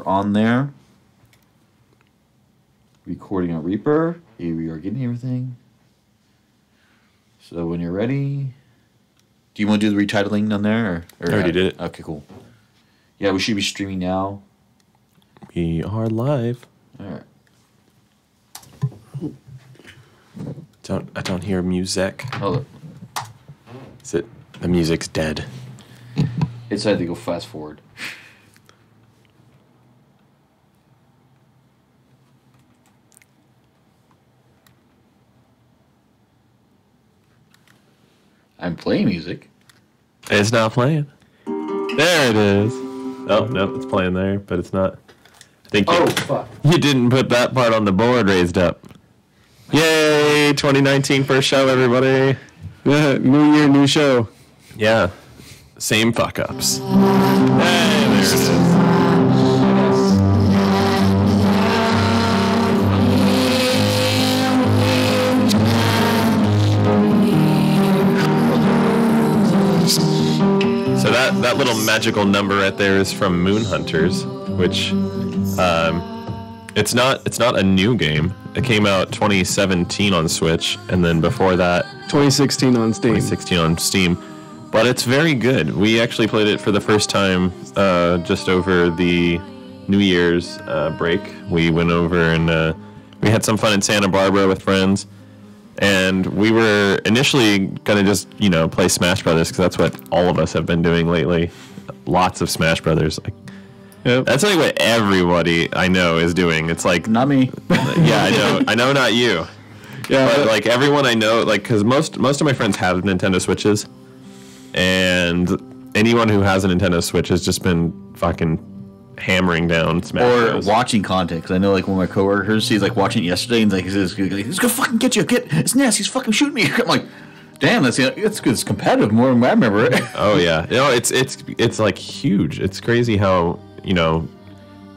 on there. Recording on Reaper. Here we are getting everything. So when you're ready, do you want to do the retitling on there? Or I already did it. Okay, cool. Yeah, we should be streaming now. We are live. All right. I don't hear music. Hold up. Is it the music's dead? It's had to go fast forward. I'm playing music. It's not playing. There it is. Oh, no, it's playing there, but it's not. I think Fuck. you didn't put that part on the board raised up. Yay! 2019 first show, everybody. Yeah, new year, new show. Yeah. Same fuck-ups. Hey, there it is. So that little magical number right there is from Moon Hunters, which it's not a new game. It came out 2017 on Switch, and then before that 2016 on Steam. 2016 on Steam. But it's very good. We actually played it for the first time just over the New Year's break. We went over and we had some fun in Santa Barbara with friends. And we were initially going to just, play Smash Brothers because that's what all of us have been doing lately. Lots of Smash Brothers. Yep. That's like what everybody I know is doing. It's like... Not me. Yeah, I know not you. Yeah, but like everyone I know, like, because most of my friends have Nintendo Switches. And anyone who has a Nintendo Switch has just been fucking hammering down Smash Bros. Watching content, because I know, like, one of my coworkers, he's, like, watching it yesterday, and he's gonna fucking get you. It's Ness, he's fucking shooting me. I'm like, damn, it's good. It's competitive more than I remember it. Oh, yeah. It's, like, huge. It's crazy how,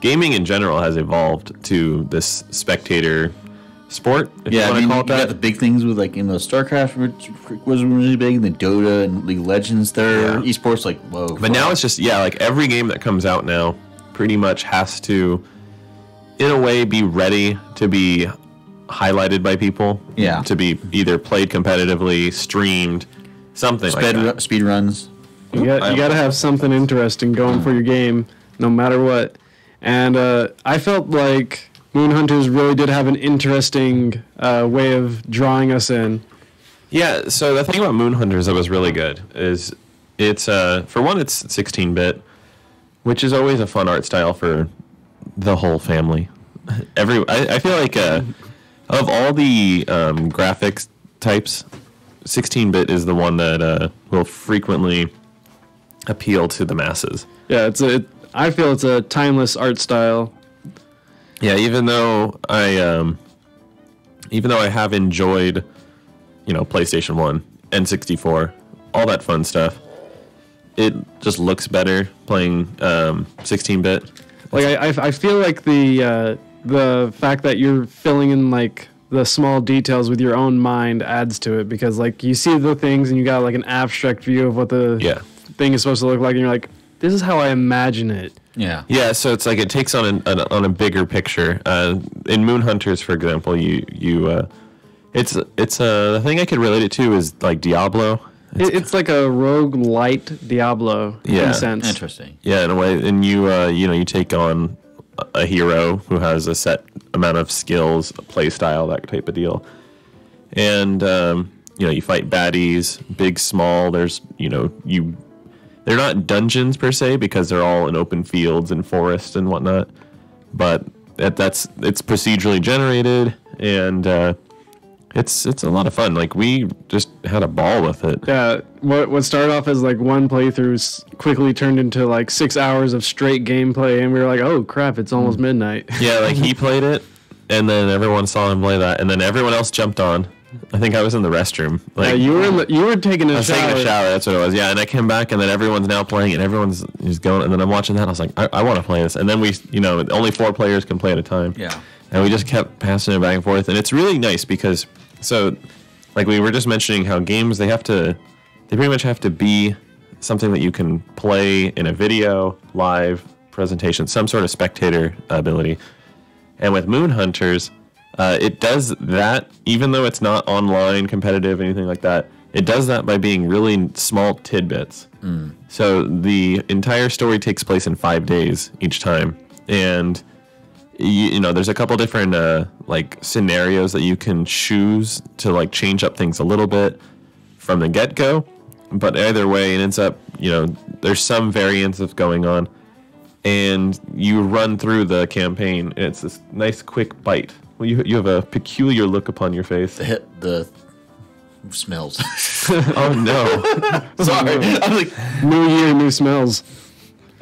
gaming in general has evolved to this spectator sport, if you want to call it that. You got the big things with, like, StarCraft was really big, and then Dota and League of Legends there. Yeah. Esports, like, whoa. But now it's just, like, every game that comes out now pretty much has to, in a way, be ready to be highlighted by people. Yeah. To be either played competitively, streamed, something like that. Speed runs. You got to have something interesting going for your game, no matter what. And I felt like Moon Hunters really did have an interesting way of drawing us in. Yeah, so the thing about Moon Hunters that was really good is it's, for one, it's 16-bit, which is always a fun art style for the whole family. I feel like of all the graphics types, 16-bit is the one that will frequently appeal to the masses. Yeah, I feel it's a timeless art style. Yeah, even though I have enjoyed, PlayStation 1, N64, all that fun stuff, it just looks better playing 16-bit. Like I feel like the fact that you're filling in like the small details with your own mind adds to it, because like you see the things and you got like an abstract view of what the thing is supposed to look like, and you're like, this is how I imagine it. Yeah. Yeah, so it's like it takes on a bigger picture. In Moon Hunters, for example, it's the thing I could relate it to is like Diablo. It's like a roguelite Diablo in a sense. Interesting. Yeah, in a way, and you take on a hero who has a set amount of skills, a play style, that type of deal, and you fight baddies, big, small. There's they're not dungeons per se because they're all in open fields and forests and whatnot, but it's procedurally generated, and it's a lot of fun. Like, we just had a ball with it. Yeah, what started off as like one playthrough quickly turned into like 6 hours of straight gameplay, and we were like, oh crap, it's almost midnight. Yeah, like he played it, and then everyone saw him play that, and then everyone else jumped on. I think I was in the restroom. Like, you were taking a shower. I was taking a shower, that's what it was. Yeah, and I came back, and then everyone's now playing it, and everyone's just going, and then I'm watching that, and I was like, I want to play this. And then we, only 4 players can play at a time. Yeah. And we just kept passing it back and forth, and it's really nice because, so, like we were just mentioning how games, they pretty much have to be something that you can play in a video, live, presentation, some sort of spectator ability. And with Moon Hunters, it does that, even though it's not online, competitive, anything like that. It does that by being really small tidbits. So the entire story takes place in 5 days each time. And, you know, there's a couple different, like, scenarios that you can choose to, like, change up things a little bit from the get-go. But either way, it ends up, you know, there's some variance of going on. And you run through the campaign, and it's this nice, quick bite. Well, you have a peculiar look upon your face. The smells. Oh, no. Sorry. I was like, New year, new smells.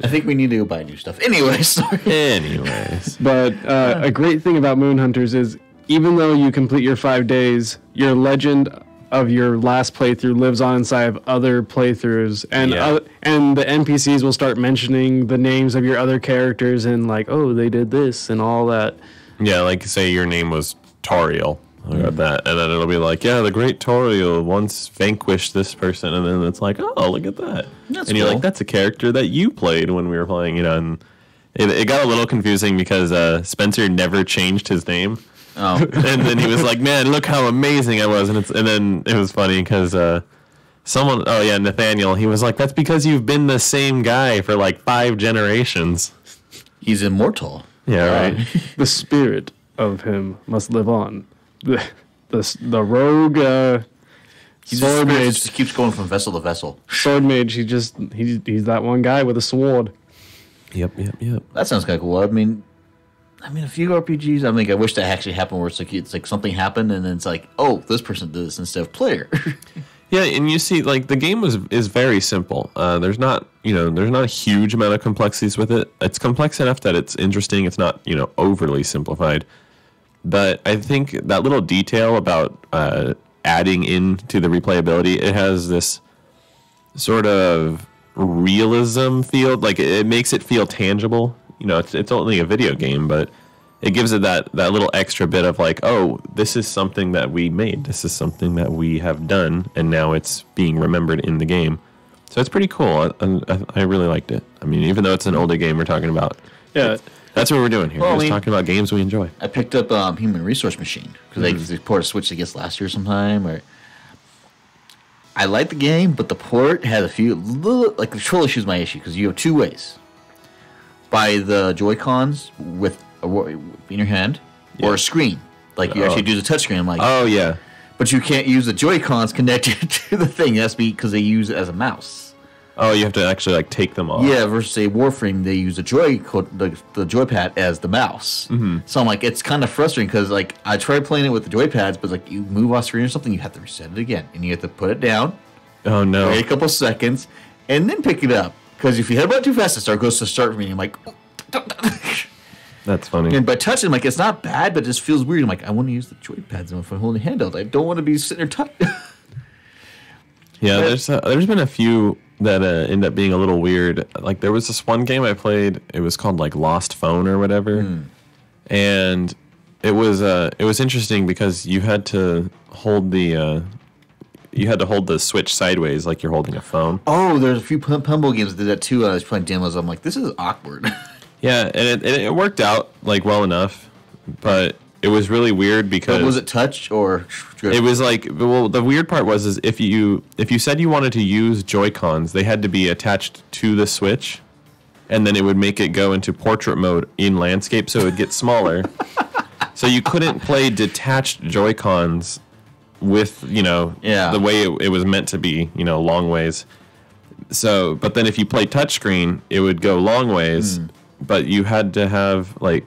I think we need to go buy new stuff. Anyway, sorry. Anyways. But a great thing about Moon Hunters is even though you complete your 5 days, your legend of your last playthrough lives on inside of other playthroughs, and and the NPCs will start mentioning the names of your other characters and like, oh, they did this and all that. Yeah, like say your name was Toriel. I got that, and then it'll be like, yeah, the great Toriel once vanquished this person, and then it's like, oh, look at that. That's and you're cool. like, that's a character that you played when we were playing, you know. And it got a little confusing because Spencer never changed his name. Oh. And then he was like, man, look how amazing I was. And then it was funny because Nathaniel, he was like, that's because you've been the same guy for like 5 generations. He's immortal. Yeah, right. The spirit of him must live on. The rogue sword mage Just keeps going from vessel to vessel. Sword mage, he's that one guy with a sword. Yep. That sounds kind of cool. I mean, a few RPGs. I wish that actually happened, where it's like something happened, and then it's like, oh, this person did this instead of player. Yeah, and you see, like, the game is very simple. There's not a huge amount of complexities with it. It's complex enough that it's interesting. It's not, overly simplified. But I think that little detail about adding into the replayability, it has this sort of realism feel. Like, it makes it feel tangible. It's only a video game, but it gives it that little extra bit of like, oh, this is something that we made. This is something that we have done, and now it's being remembered in the game. So it's pretty cool. I really liked it. I mean, even though it's an older game we're talking about. Yeah. That's what we're doing here. Well, we're just talking about games we enjoy. I picked up Human Resource Machine because they ported a Switch, I guess, last year sometime. I like the game, but the port had a few little, like, the control issue is my issue because you have 2 ways: by the Joy-Cons with in your hand, or a screen, like you actually do the touch screen. I'm like, oh yeah, but you can't use the Joy-Cons connected to the thing. That's because they use it as a mouse. Oh, you have to actually like take them off. Yeah, versus a Warframe, they use the joypad as the mouse. Mm-hmm. So I'm like, it's kind of frustrating because like I tried playing it with the joypads, but like you move off screen or something, you have to reset it again, and you have to put it down. Oh no! Wait a couple seconds, and then pick it up. Because if you hit it too fast, it goes to start me. I'm like, that's funny. And by touching, I'm like, it's not bad, but it just feels weird. I'm like, I want to use the joypads if I'm holding the handheld. I don't want to be sitting there touching. Yeah, there's been a few that end up being a little weird. Like there was this one game I played. It was called like Lost Phone or whatever, and it was interesting because you had to hold the Switch sideways like you're holding a phone. Oh, there's a few pinball games that did that too. I was playing demos. I'm like, this is awkward. Yeah, and it worked out like well enough, but it was really weird because. But was it touch or? It was like, well, the weird part was if you said you wanted to use Joy-Cons, they had to be attached to the Switch, and then it would make it go into portrait mode in landscape, so it would get smaller. So you couldn't play detached Joy-Cons with the way it was meant to be, long ways. So, but then if you play touchscreen, it would go long ways, but you had to have like.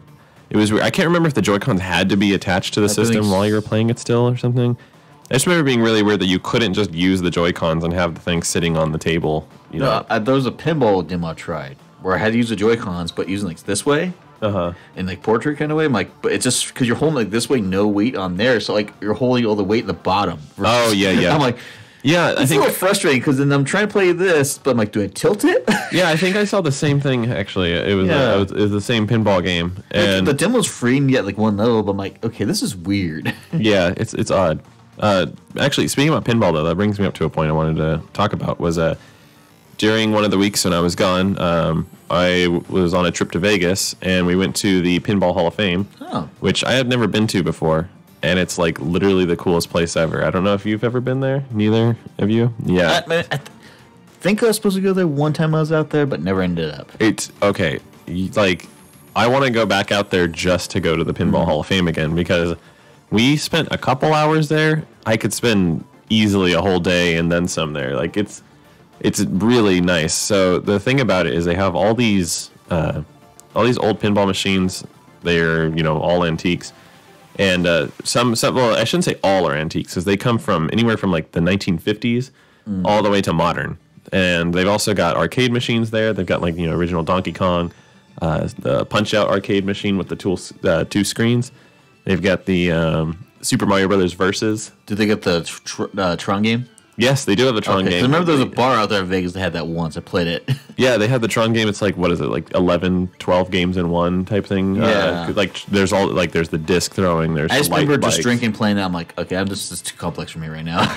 It was weird. I can't remember if the Joy-Cons had to be attached to the system while you were playing it still or something. I just remember being really weird that you couldn't just use the Joy-Cons and have the thing sitting on the table. No, there was a pinball demo I tried where I had to use the Joy-Cons, but using like this way, in like portrait kind of way. I'm like, but it's just because you're holding like this way, no weight on there, so like you're holding all the weight in the bottom. Oh yeah. I'm like. Yeah, it's a little frustrating because then I'm trying to play this, but I'm like, do I tilt it? Yeah, I think I saw the same thing actually. It was the same pinball game, and the demo's free and yet like one level. But I'm like, okay, this is weird. Yeah, it's odd. Actually, speaking about pinball though, that brings me up to a point I wanted to talk about. Was do during one of the weeks when I was gone, I was on a trip to Vegas, and we went to the Pinball Hall of Fame, which I had never been to before. And it's like literally the coolest place ever. I don't know if you've ever been there. Neither of you? Yeah. I think I was supposed to go there one time I was out there, but never ended up. It's okay. Like, I want to go back out there just to go to the Pinball Hall of Fame again, because we spent a couple hours there. I could spend easily a whole day and then some there. Like, it's really nice. So the thing about it is they have all these old pinball machines. They're, all antiques. And some well, I shouldn't say all are antiques, because they come from anywhere from like the 1950s all the way to modern. And they've also got arcade machines there. They've got like original Donkey Kong, the Punch Out arcade machine with the two screens. They've got the Super Mario Brothers Versus. Did they get the Tron game? Yes, they do have the Tron game. I remember there was a bar out there in Vegas that had that once. I played it. Yeah, they had the Tron game. It's like, what is it, like 11, 12 games in one type thing? Yeah. There's the disc throwing. There's I just the remember bikes. just drinking, playing that. I'm like, okay, this is too complex for me right now.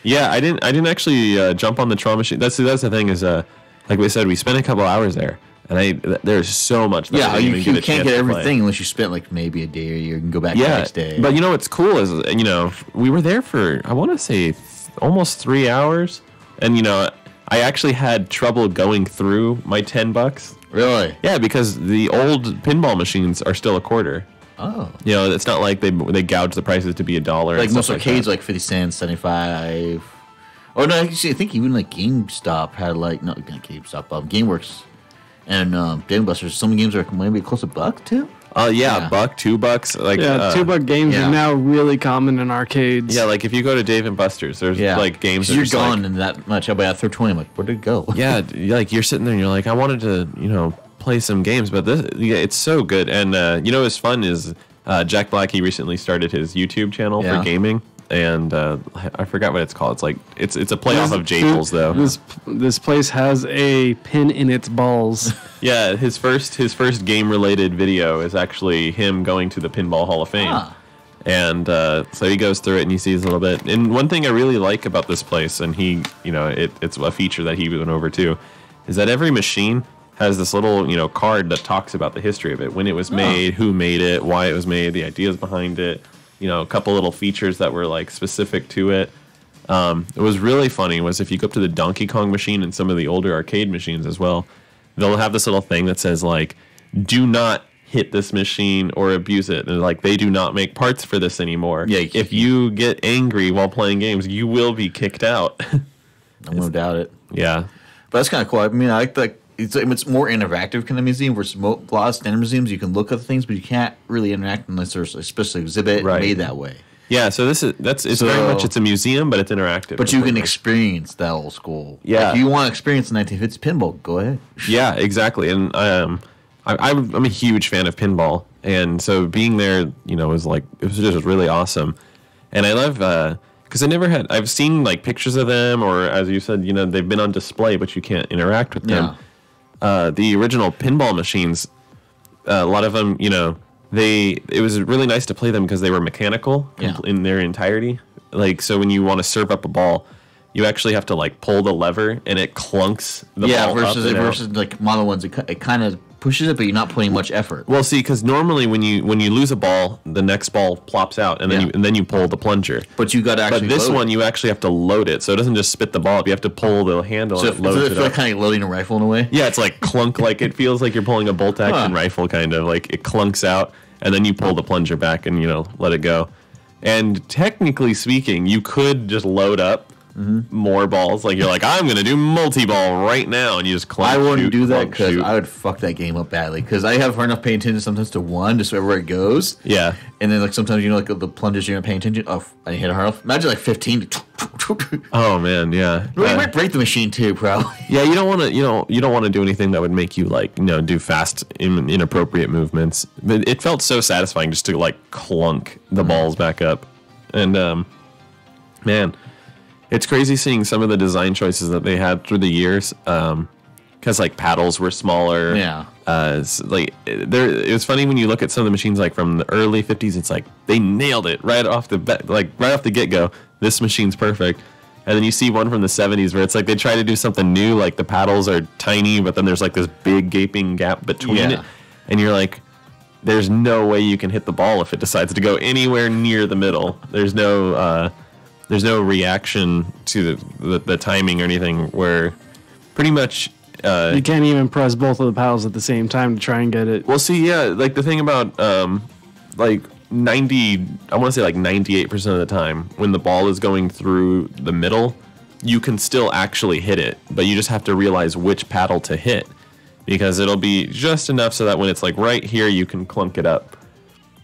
Yeah, I didn't actually jump on the Tron machine. That's the thing is, like we said, we spent a couple hours there. And there's so much. That you can't get everything unless you spent like maybe a day or you can go back the next day. But what's cool is, we were there for, I want to say, almost 3 hours. And, I actually had trouble going through my $10. Really? Yeah, because the old pinball machines are still a quarter. Oh. It's not like they gouge the prices to be $1. Like most arcades, like 50 cents, 75. Oh, no, actually, I think even like GameStop had like, not GameStop, GameWorks. And Dave & Buster's, some games are maybe close to $1 too. $1, $2. Like $2 games are now really common in arcades. Yeah, like if you go to Dave & Buster's, there's like games. So you're gone in that much. I buy through 20. I'm like, where'd it go? Yeah, like you're sitting there and you're like, I wanted to, play some games, but it's so good. And what's fun is Jack Black. He recently started his YouTube channel for gaming. And I forgot what it's called. It's like it's a playoff of Japles though. This place has a pin in its balls. Yeah, his first game related video is actually him going to the Pinball Hall of Fame. And so he goes through it and he sees a little bit. And one thing I really like about this place, and it's a feature that he went over too, is that every machine has this little card that talks about the history of it, when it was made, who made it, why it was made, the ideas behind it. A couple little features that were like specific to it. It was really funny was if you go up to the Donkey Kong machine and some of the older arcade machines as well, they'll have this little thing that says like, do not hit this machine or abuse it. And like, they do not make parts for this anymore. Yeah, if you get angry while playing games, you will be kicked out. I won't doubt it. Yeah. But that's kind of cool. I mean, I like that. It's more interactive kind of museum. Versus a lot of standard museums, you can look at things, but you can't really interact unless there's a special exhibit made that way. Yeah, so it's very much it's a museum, but it's interactive. But you can experience that old school. Yeah, like, if you want to experience the 1950s pinball, go ahead. Yeah, exactly. And I'm a huge fan of pinball, and so being there, was like it was just really awesome. And I love because I've seen like pictures of them, or as you said, they've been on display, but you can't interact with them. The original pinball machines, a lot of them, it was really nice to play them because they were mechanical in their entirety. Like, so when you want to serve up a ball, you actually have to like pull the lever and it clunks the ball versus like model ones, it kind of pushes it, but you're not putting much effort. Well, see, because normally when you lose a ball, the next ball plops out, and then you pull the plunger. But you got to actually. But this one, you actually have to load it, so it doesn't just spit the ball up. You have to pull the handle. So and it loads it feel like kind of loading a rifle in a way. Yeah, it's like clunk, like it feels like you're pulling a bolt action rifle, kind of like it clunks out, and then you pull the plunger back and let it go. And technically speaking, you could just load up more balls. Like, you're like, I'm going to do multi-ball right now, and you just clunk. I wouldn't do that because I would fuck that game up badly. Because I have hard enough paying attention sometimes to one, just everywhere it goes. Yeah. And then, like, sometimes, like, the plungers you're not paying attention. Oh, I hit it hard enough. Imagine, like, 15. Oh, man, yeah. Well, you might break the machine, too, probably. Yeah, you don't want to do anything that would make you, like, do fast, inappropriate movements. But it felt so satisfying just to, like, clunk the balls back up. And, man, it's crazy seeing some of the design choices that they had through the years. Because like paddles were smaller. Yeah. It was funny when you look at some of the machines like from the early 50s. It's like they nailed it right off the get go. This machine's perfect. And then you see one from the 70s where it's like they try to do something new, like the paddles are tiny, but then there's like this big gaping gap between it. And you're like, there's no way you can hit the ball if it decides to go anywhere near the middle. There's no reaction to the timing or anything where pretty much... you can't even press both of the paddles at the same time to try and get it. Well, see, yeah, like the thing about like 98% of the time when the ball is going through the middle, you can still actually hit it, but you just have to realize which paddle to hit because it'll be just enough so that when it's like right here, you can clunk it up.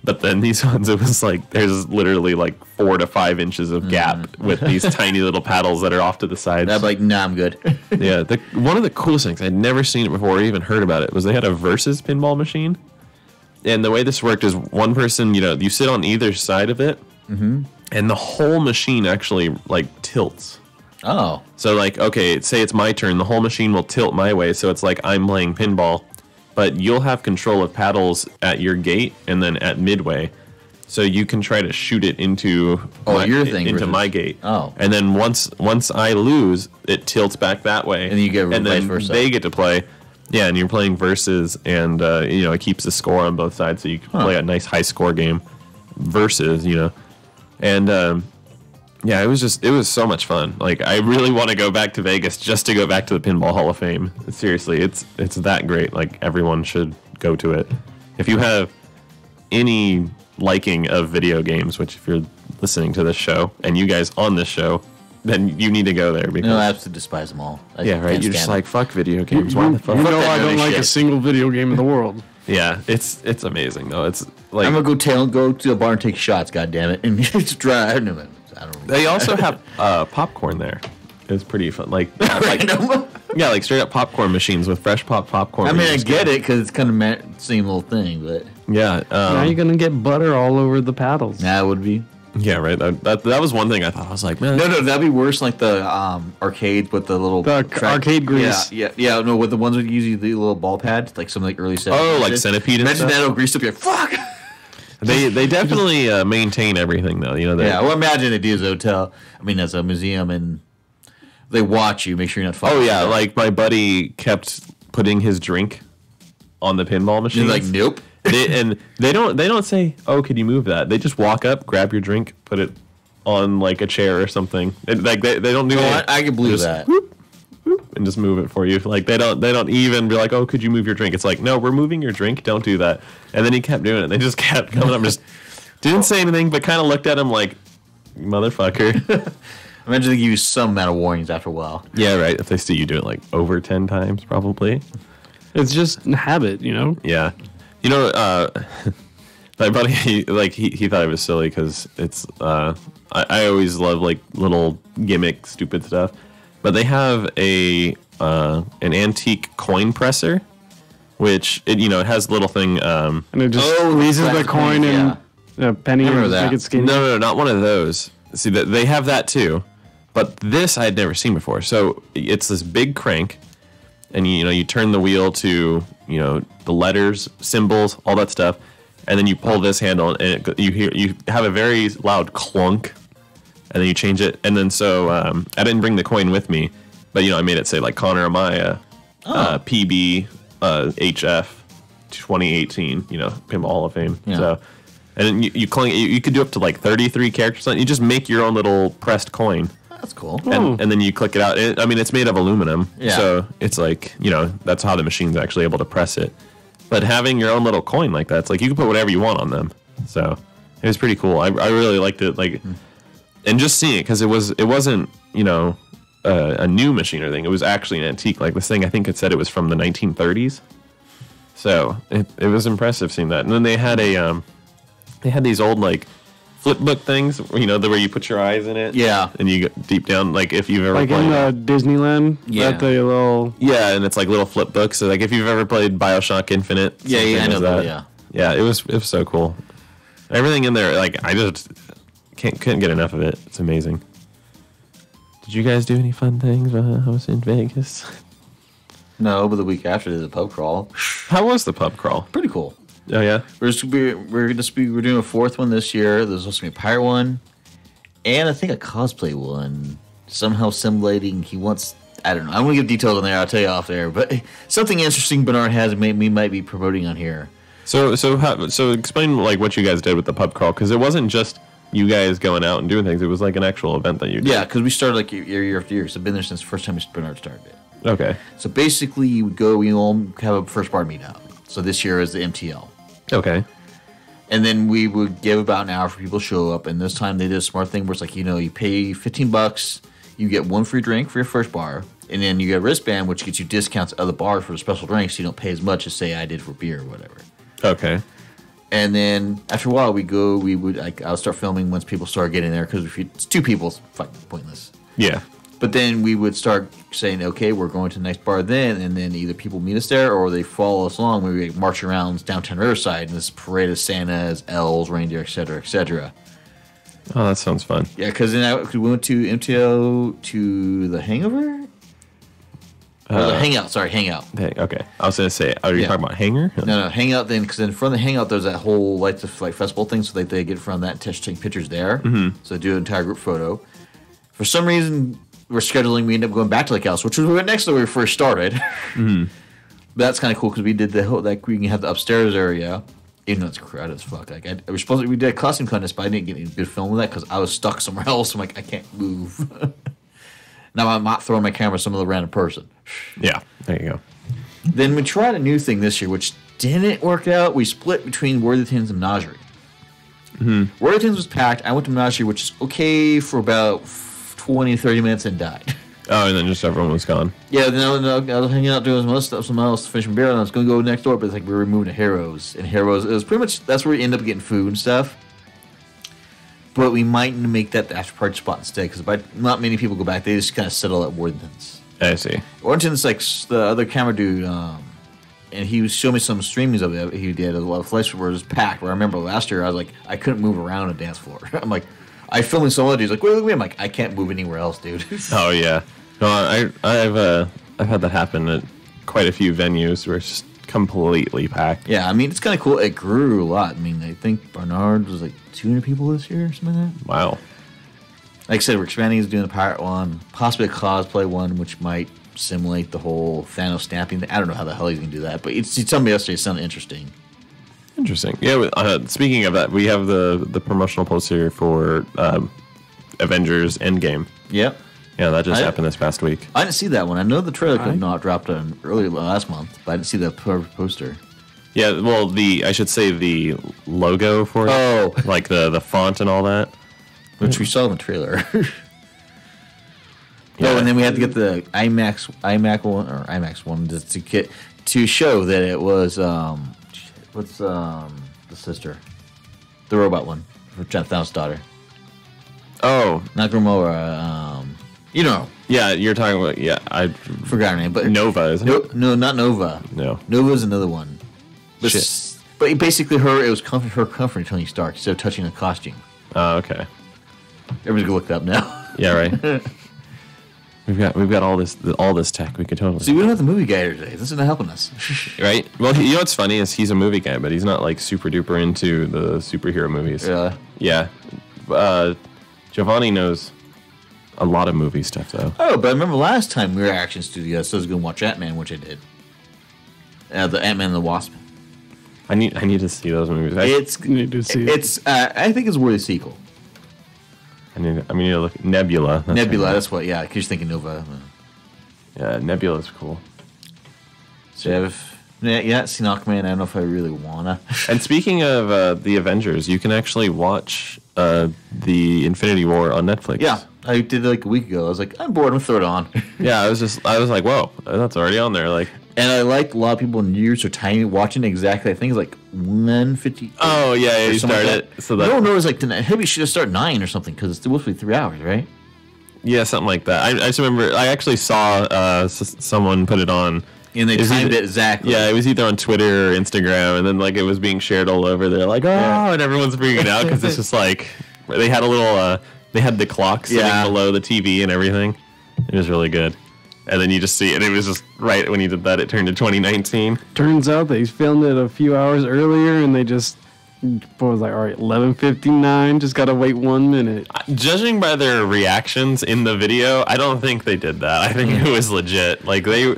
But then these ones, it was like there's literally like 4 to 5 inches of gap with these tiny little paddles that are off to the sides. I'm like, nah, I'm good. Yeah, one of the coolest things, I'd never seen it before or even heard about it, was they had a versus pinball machine. And the way this worked is one person, you sit on either side of it, and the whole machine actually like tilts. Oh. So like, okay, say it's my turn, the whole machine will tilt my way, so it's like I'm playing pinball, but you'll have control of paddles at your gate and then at midway. So you can try to shoot it into my gate. Oh. And then once I lose, it tilts back that way. And you get and vice then versa. They get to play. Yeah, and you're playing versus, and it keeps the score on both sides, so you can play a nice high score game versus, and yeah, it was so much fun. Like, I really want to go back to Vegas just to go back to the Pinball Hall of Fame. Seriously, it's that great. Like, everyone should go to it. If you have any liking of video games, which if you're listening to this show and you guys on this show, then you need to go there because I absolutely despise them all. You're just like, fuck video games. Why the fuck? I don't like a single video game in the world. Yeah, it's amazing though. It's like I'm gonna go to a bar and take shots. God damn it, and it's dry. I don't know. They also have popcorn there. It's pretty fun. Like straight up popcorn machines with fresh popcorn. I mean, I get it because it's kind of the same little thing, but yeah. Now you're gonna get butter all over the paddles. That would be. Yeah, right. That was one thing I thought. I was like, man. No, that'd be worse. Like the arcades with the little arcade grease. Yeah. No, with the ones that use the little ball pads, like some like early 70s. Oh, like Centipede. Imagine that all greased up here. Fuck. They definitely maintain everything though. Well, imagine they do as a hotel. I mean, as a museum, and they watch you, make sure you're not fucking. Oh yeah, like my buddy kept putting his drink on the pinball machine. You're like, nope. They don't say, oh, could you move that? They just walk up, grab your drink, put it on like a chair or something. They don't do it. I can believe that. Whoop, whoop, and just move it for you. Like they don't even be like, oh, could you move your drink? It's like, no, we're moving your drink. Don't do that. And then he kept doing it. They just kept coming up, just didn't say anything, but kind of looked at him like, motherfucker. Imagine they give you some amount of warnings after a while. Yeah, right. If they see you do it like over 10 times, probably. It's just habit, Yeah. My buddy, he thought it was silly because it's, I always love like little gimmick, stupid stuff. But they have an antique coin presser, which it has a little thing. And it just squeezes the coin in a penny and make it skinny. No, not one of those. See, they have that too. But this I had never seen before. So it's this big crank, and you turn the wheel to the letters, symbols, all that stuff, and then you pull this handle, and you have a very loud clunk, and then you change it, and then so I didn't bring the coin with me, but I made it say like Connor Amaya, PB HF 2018, Pinball Hall of Fame. Yeah. So, and then you clunk, you could do up to like 33 characters. You just make your own little pressed coin. That's cool. And then you click it out. It's made of aluminum. Yeah. So it's like, that's how the machine's actually able to press it. But having your own little coin like that, it's like you can put whatever you want on them. So it was pretty cool. I really liked it. Like, and just seeing it, because it wasn't, a new machine or anything. It was actually an antique. Like this thing, I think it said it was from the 1930s. So it was impressive seeing that. And then they had these old like flip book things, where you put your eyes in it. Yeah. And you go deep down, like if you've ever like played... in Disneyland? Yeah. The little... Yeah, and it's like little flip books. So like if you've ever played BioShock Infinite. Yeah, I know that. Yeah. Yeah, it was so cool. Everything in there, like I just couldn't get enough of it. It's amazing. Did you guys do any fun things while I was in Vegas? No, but the week after there's a pub crawl. How was the pub crawl? Pretty cool. Oh yeah, we're doing a fourth one this year. There's also gonna be a pirate one, and I think a cosplay one. somehow simulating he wants. I don't know. I'm gonna give details on there. I'll tell you off there. But something interesting Bernard has made me might be promoting on here. So explain like what you guys did with the pub crawl, because it wasn't just you guys going out and doing things. It was like an actual event that you did. Yeah, because we started like year after year. So I've been there since the first time Bernard started it. Okay. So basically, you would go. We all have a first bar meetup. So this year is the MTL. Okay. And then we would give about an hour for people to show up. And this time they did a smart thing where it's like, you pay $15, you get one free drink for your first bar, and then you get a wristband, which gets you discounts at other bars for the special drinks. So you don't pay as much as, say, I did for beer or whatever. Okay. And then after a while, I'll start filming once people start getting there, because if it's two people, it's fucking pointless. Yeah. But then we would start saying, okay, we're going to the next bar then, and then either people meet us there or they follow us along. We march around downtown Riverside in this parade of Santas, elves, reindeer, etc., etc. Oh, that sounds fun. Yeah, because then we went to MTO to the Hangover? Or the Hangout, sorry, Hangout. Okay. I was going to say, are you talking about Hanger? No, Hangout then, because in front of the Hangout, there's that whole like festival thing, so they get from that and take pictures there. Mm-hmm. So they do an entire group photo. For some reason, we're scheduling, we end up going back to the house, which was right next to where we first started. Mm-hmm. That's kind of cool, because we did the whole, like, we can have the upstairs area, even though it's crowded as fuck. Like, we did a costume contest, but I didn't get any good film of that, because I was stuck somewhere else. I'm like, I can't move. Now I'm not throwing my camera at some other random person. Yeah, there you go. Then we tried a new thing this year, which didn't work out. We split between Worthington's and Menagerie. Mm-hmm. Worthington's was packed. I went to Menagerie, which is okay for about 20, 30 minutes and died. Oh, and then just everyone was gone. Yeah, then I was hanging out doing some other stuff, some else, finishing beer, and I was going to go next door, but it's like we were moving to Harrow's. And Harrow's, it was pretty much, that's where we end up getting food and stuff. But we might make that the after party spot instead, because not many people go back. They just kind of settle at Worthington's. I see. Worthington's like the other camera dude, and he was showing me some streamings of it. He did a lot of flights where it was packed. Where I remember last year, I was like, I couldn't move around a dance floor. I'm like, I filming some other dudes like, wait, look at me. I'm like, I can't move anywhere else, dude. Oh yeah, no, I've had that happen at quite a few venues where it's just completely packed. Yeah, I mean, it's kind of cool. It grew a lot. I mean, I think Barnard was like 200 people this year or something like that. Wow. Like I said, we're expanding to doing the pirate one, possibly a cosplay one, which might simulate the whole Thanos snapping thing. I don't know how the hell he's going to do that, but it's something yesterday sounded interesting. Interesting. Yeah, speaking of that, we have the promotional poster for Avengers Endgame. Yep. Yeah, that just happened this past week. I didn't see that one. I know the trailer could not dropped earlier last month, but I didn't see the poster. Yeah, well, I should say the logo for it. Oh. Like the font and all that. Which we saw in the trailer. Yeah. Oh, and then we had to get the IMAX one to show that it was what's the sister, the robot one for Thanos' daughter. Oh, not Gamora. Yeah, you're talking about. Yeah, I forgot her name, but Nova, isn't it? No, not Nova. No, Nova's another one. But, shit. But basically, it was her comforting Tony Stark instead of touching a costume. Oh, okay. Everybody's gonna look it up now. Yeah, right. We've got all this tech. We could totally. See, we don't have the movie guy today. This isn't helping us. Right. Well, you know what's funny is he's a movie guy, but he's not like super duper into the superhero movies. Yeah. Yeah. Giovanni knows a lot of movie stuff though. Oh, but I remember last time we were at Action Studio, so I was going to watch Ant-Man, which I did. The Ant-Man and the Wasp. I need to see those movies. I think it's worthy sequel. I need to look at Nebula. That's what. Yeah, because you're thinking Nova. Yeah, Nebula's cool. So seen Aquaman. I don't know if I really wanna. And speaking of the Avengers, you can actually watch the Infinity War on Netflix. Yeah, I did it like a week ago. I was like, I'm bored. I'm gonna throw it on. Yeah, I was like, whoa, that's already on there. Like, and I like a lot of people in years are tiny watching exactly. I think it's like 1:50. Oh yeah, you started like it. So that no, it's like maybe you should have started 9 or something because it's supposed to be 3 hours, right? Yeah, something like that. I just remember I actually saw someone put it on. And they timed it exactly. Yeah, it was either on Twitter or Instagram, and then like it was being shared all over. They're like, and everyone's freaking out because it's just like they had a little, they had the clock sitting below the TV and everything. It was really good. And then you just see it. It was just right when he did that, it turned to 2019. Turns out they filmed it a few hours earlier, and they just what was like, all right, 11:59. Just gotta wait 1 minute. Judging by their reactions in the video, I don't think they did that. I think it was legit. Like they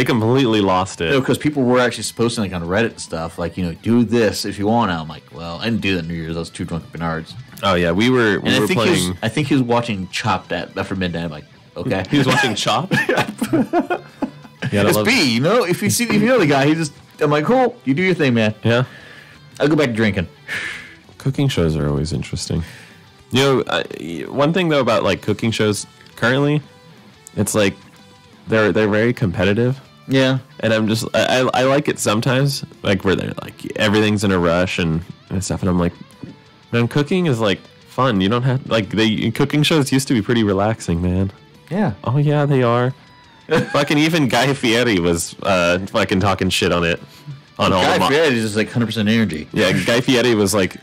completely lost it. Because people were actually posting like on Reddit and stuff, like, do this if you want. I'm like, well, I didn't do that New Year's. I was too drunk at Bernard's. Oh yeah, we were playing. I think he was watching Chopped after midnight. I'm like, okay. He was watching Chopped. It's B, if you know the guy, I'm like, cool, you do your thing, man. Yeah. I'll go back to drinking. Cooking shows are always interesting. One thing though about like cooking shows currently, it's like they're very competitive. Yeah. And I like it sometimes, like where they're like everything's in a rush and stuff, and I'm like, man, cooking is like fun. You don't have cooking shows used to be pretty relaxing, man. Yeah. Oh yeah, they are. Fucking even Guy Fieri was fucking talking shit on it. Guy Fieri is just like 100% energy. Yeah, Guy Fieri was like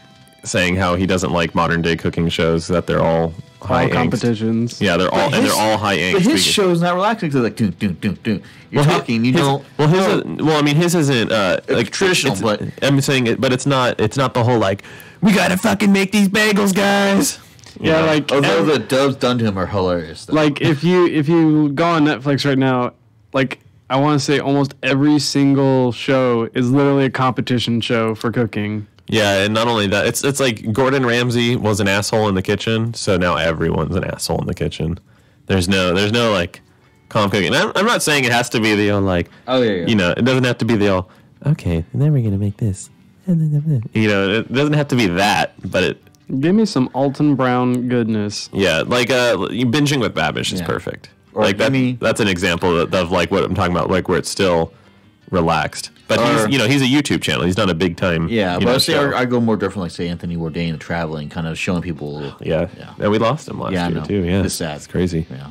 saying how he doesn't like modern day cooking shows, that they're all high competitions. Yeah, they're all high angst. But his show is not relaxing because like doom. You're talking, don't. His isn't like traditional, but I'm saying it, but it's not the whole like we gotta fucking make these bagels, guys. Yeah, like although the dubs done to him are hilarious. Though. Like if you go on Netflix right now, like I want to say almost every single show is literally a competition show for cooking. Yeah, and not only that, it's like Gordon Ramsay was an asshole in the kitchen, so now everyone's an asshole in the kitchen. There's no like calm cooking. And I'm not saying it has to be the old like, oh yeah. It doesn't have to be the old, okay, and then we're gonna make this. It doesn't have to be that, but it. Give me some Alton Brown goodness. Yeah, like binging with Babish is perfect. Or like that's an example of like what I'm talking about, like where it's still relaxed. But he's a YouTube channel. He's not a big time. Yeah, but I go more different, like say Anthony Bourdain, the traveling, kind of showing people. Yeah. And we lost him last year too. Yeah, it's sad. It's crazy. Yeah.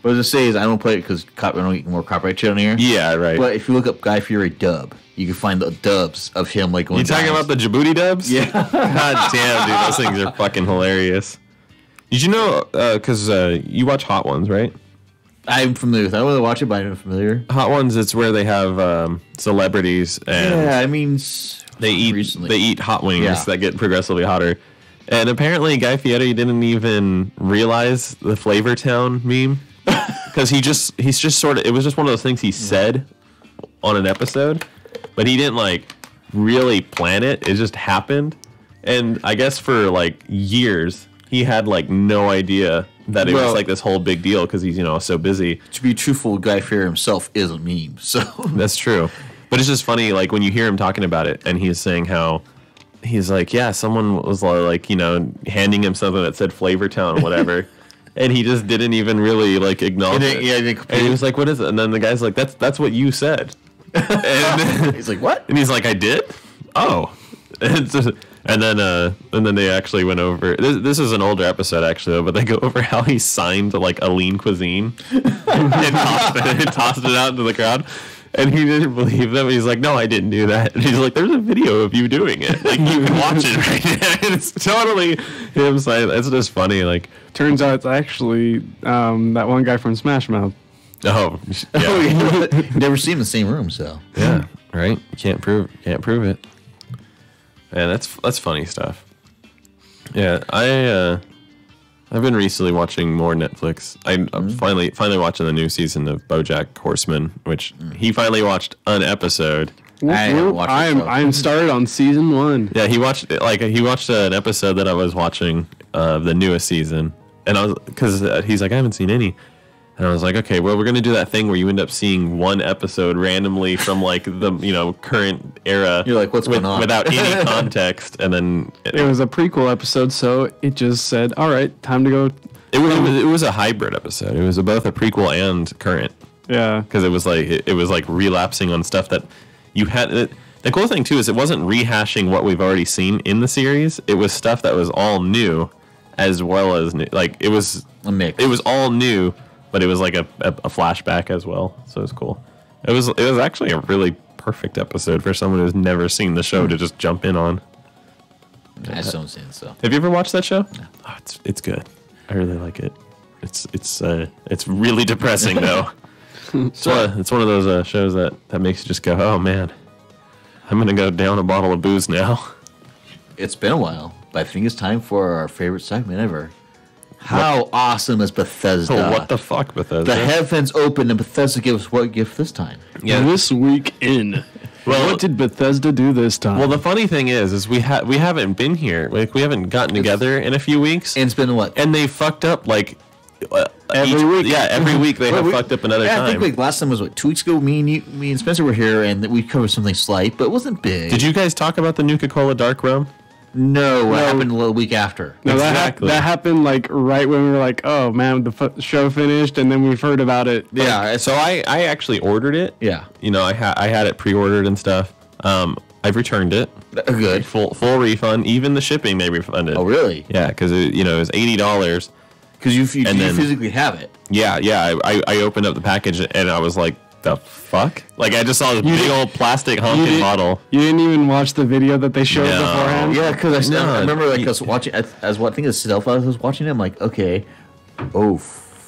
But as I say, I don't play it because I don't get more copyright shit on here. Yeah, right. But if you look up Guy Fieri dub, you can find the dubs of him like going. You talking about the Djibouti dubs? Yeah. God damn, dude, those things are fucking hilarious. Did you know? Because you watch Hot Ones, right? I'm familiar with that. I don't really watch it, but I'm familiar. Hot Ones, it's where they have celebrities and they eat hot wings that get progressively hotter. And apparently Guy Fieri didn't even realize the Flavor Town meme because he's just sort of, it was just one of those things he said on an episode, but he didn't like really plan it. It just happened. And I guess for like years he had like no idea that it was like this whole big deal because he's so busy. To be truthful, Guy Fieri himself is a meme, so that's true. But it's just funny, like when you hear him talking about it, and he's saying how he's like, yeah, someone was like, handing him something that said Flavor Town or whatever, and he just didn't even really like acknowledge it. Yeah, and he was like, what is it? And then the guy's like, that's what you said. And he's like, what? And he's like, I did? Oh. And then they actually went over. This is an older episode actually, though, but they go over how he signed like a lean cuisine and tossed it out into the crowd, and he didn't believe them. He's like, "No, I didn't do that." And he's like, "There's a video of you doing it. Like you can watch it right now." And it's totally him saying. It's just funny. Like, turns out it's actually that one guy from Smash Mouth. Oh, yeah. Never seen him in the same room, so yeah, right. Can't prove it. Yeah, that's funny stuff. Yeah, I've been recently watching more Netflix. I'm finally watching the new season of BoJack Horseman, which he finally watched an episode. I'm started on season 1. Yeah, he watched an episode that I was watching the newest season, and I was because he's like I haven't seen any. And I was like, okay, well, we're going to do that thing where you end up seeing one episode randomly from like the current era. You're like, what's going on? Without any context. And then it was a prequel episode, so it just said, all right, time to go. It was a hybrid episode. It was both a prequel and current. Yeah. Because it was like relapsing on stuff that you had. The cool thing, too, is it wasn't rehashing what we've already seen in the series. It was stuff that was all new as well as new. Like, it was a mix. It was all new. But it was like a flashback as well, so it was cool. It was actually a really perfect episode for someone who's never seen the show to just jump in on. I just don't see it. So have you ever watched that show? No. Oh, it's good. I really like it. It's really depressing though. It's one of those shows that makes you just go, oh man, I'm gonna go down a bottle of booze now. it's been a while, but I think it's time for our favorite segment ever. How awesome is Bethesda? Oh, what the fuck, Bethesda? The heavens opened and Bethesda gave us what gift this time? Yeah. This week in. Well, what did Bethesda do this time? Well, the funny thing is we haven't been here. Like, we haven't gotten together in a few weeks. And it's been what? And they fucked up like every week. Yeah, every week they have fucked up another time. I think like last time was what, 2 weeks ago. Me and Spencer were here, and we covered something slight, but it wasn't big. Did you guys talk about the Nuka-Cola Dark Rum? No, what happened a little week after? No, exactly. that happened like right when we were like, oh man, the show finished, and then we've heard about it. Yeah, so I actually ordered it. Yeah, you know, I had it pre-ordered and stuff. I've returned it. Good. Full refund. Even the shipping they refunded. Oh really? Yeah, because it was $80. Because you physically have it. Yeah. I opened up the package and I was like, the fuck? Like, I just saw this big old plastic honking bottle. You didn't even watch the video that they showed beforehand? Yeah, because I remember like us watching, as what I think itself, I was watching it, I'm like, okay,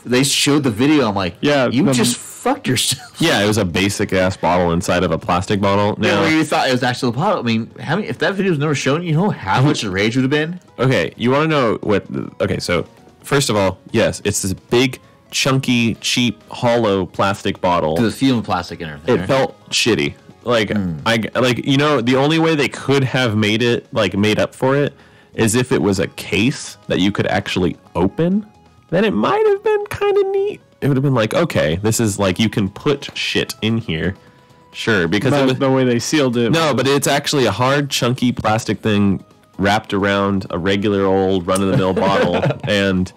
they showed the video, I'm like, yeah, you just fucked yourself. Yeah, it was a basic ass bottle inside of a plastic bottle. Now, where you thought it was actually a bottle. I mean, if that video was never shown, you know how much the rage would have been? Okay, you want to know what, okay, so first of all, yes, it's this big, chunky, cheap, hollow plastic bottle. Because it's feeling plastic and everything. It felt shitty. Like the only way they could have made up for it is if it was a case that you could actually open. Then it might have been kind of neat. It would have been like, okay, this is like you can put shit in here. Sure, because it was the way they sealed it. No, but it's actually a hard, chunky plastic thing wrapped around a regular old run-of-the-mill bottle, and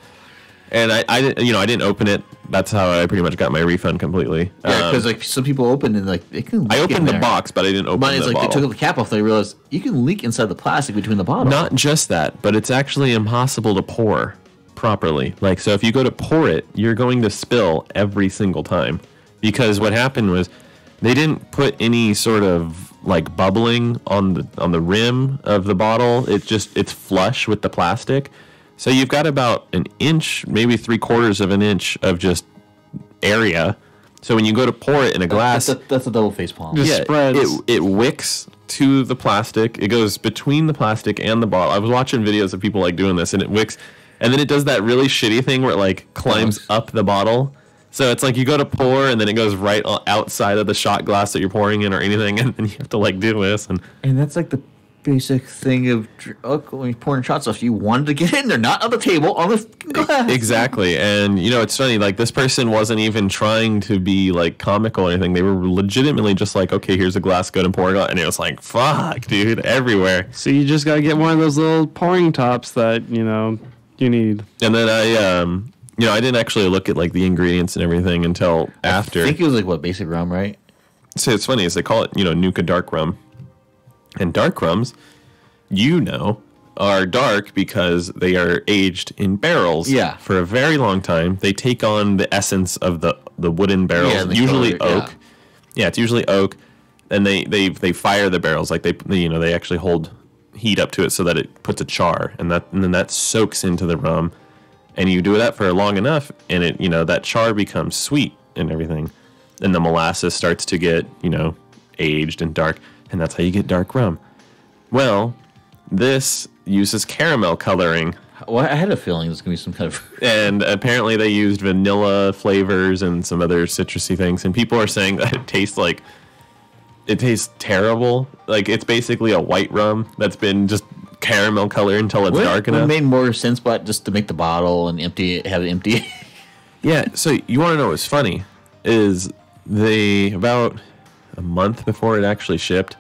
I didn't open it. That's how I pretty much got my refund completely. Yeah, because like some people open and like they can. I opened the box, but I didn't open the bottle. They took the cap off. They realized you can leak inside the plastic between the bottle. Not just that, but it's actually impossible to pour properly. Like, so if you go to pour it, you're going to spill every single time, because what happened was they didn't put any sort of like bubbling on the rim of the bottle. It's flush with the plastic. So you've got about an inch, maybe 3/4 of an inch of just area. So when you go to pour it in a glass, that's a double face palm. Just spreads. It wicks to the plastic. It goes between the plastic and the bottle. I was watching videos of people like doing this, and it wicks, and then it does that really shitty thing where it like climbs up the bottle. So it's like you go to pour, and then it goes right outside of the shot glass that you're pouring in or anything, and then you have to like do this. And that's like the basic thing of when you're pouring shots off. You wanted to get in there, not on the table, on the glass. Exactly. And it's funny, like this person wasn't even trying to be like comical or anything. They were legitimately just like, okay, here's a glass, go and pour it out. And it was like, fuck, dude, everywhere. So you just gotta get one of those little pouring tops that you need. And then I didn't actually look at like the ingredients and everything until after. I think it was like what, basic rum, right? So it's funny is they call it Nuka Dark Rum. And dark rums, are dark because they are aged in barrels for a very long time. They take on the essence of the wooden barrels, usually oak. Yeah, it's usually oak. And they fire the barrels, like they actually hold heat up to it so that it puts a char, and then that soaks into the rum. And you do that for long enough, and it that char becomes sweet and everything. And the molasses starts to get aged and dark. And that's how you get dark rum. Well, this uses caramel coloring. Well, I had a feeling it was going to be some kind of... And apparently they used vanilla flavors and some other citrusy things. And people are saying that it tastes terrible. Like, it's basically a white rum that's been just caramel color until it's dark enough. It made more sense, but just to make the bottle and have it empty. Yeah, so you want to know what's funny? Is about a month before it actually shipped,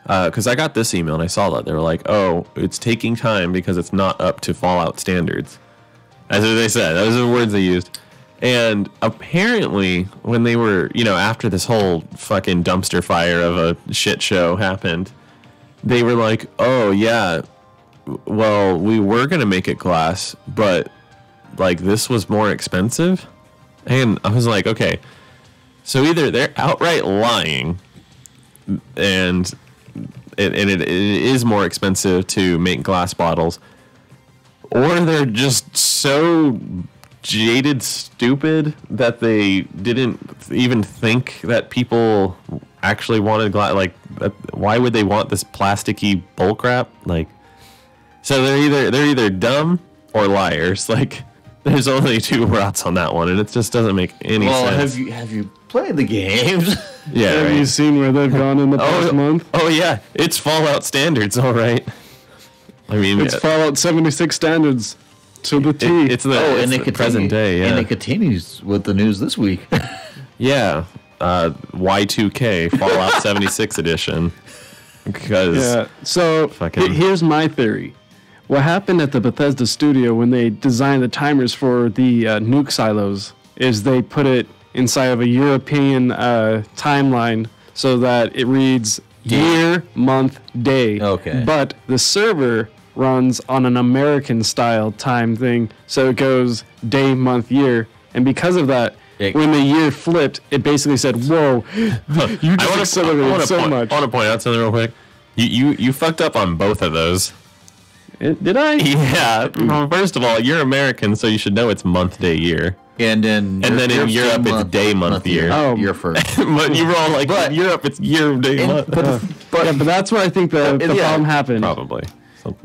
because I got this email and I saw that they were like, oh, it's taking time because it's not up to Fallout standards. That's what they said. Those are the words they used. And apparently when they were after this whole fucking dumpster fire of a shit show happened, they were like, oh yeah, well, we were gonna make it glass, but like this was more expensive. And I was like, okay, so either they're outright lying, and it is more expensive to make glass bottles, or they're just so jaded stupid that they didn't even think that people actually wanted glass. Like, why would they want this plasticky bulk wrap? Like, So they're either dumb or liars. Like, there's only two routes on that one, and it just doesn't make any sense. Have you played the games? Yeah, Have right. you seen where they've gone in the past month? Oh yeah, it's Fallout standards, all right. I mean, It's Fallout 76 standards to the T. it's the present day, yeah. And it continues with the news this week. Yeah, Y2K Fallout 76 edition. Because Yeah. So here's my theory. What happened at the Bethesda studio when they designed the timers for the nuke silos is they put it inside of a European timeline so that it reads year, month, day. Okay. But the server runs on an American style time thing, so it goes day, month, year. And because of that, when the year flipped, it basically said, "Whoa, you just accelerated so much." I want to point out something real quick. You fucked up on both of those. Did I? Yeah. Well, first of all, you're American, so you should know it's month, day, year. And then in Europe, it's day, month, year. Oh. Year first. But you were all like, in Europe, it's year, day, month. But that's where I think the problem happened. Probably.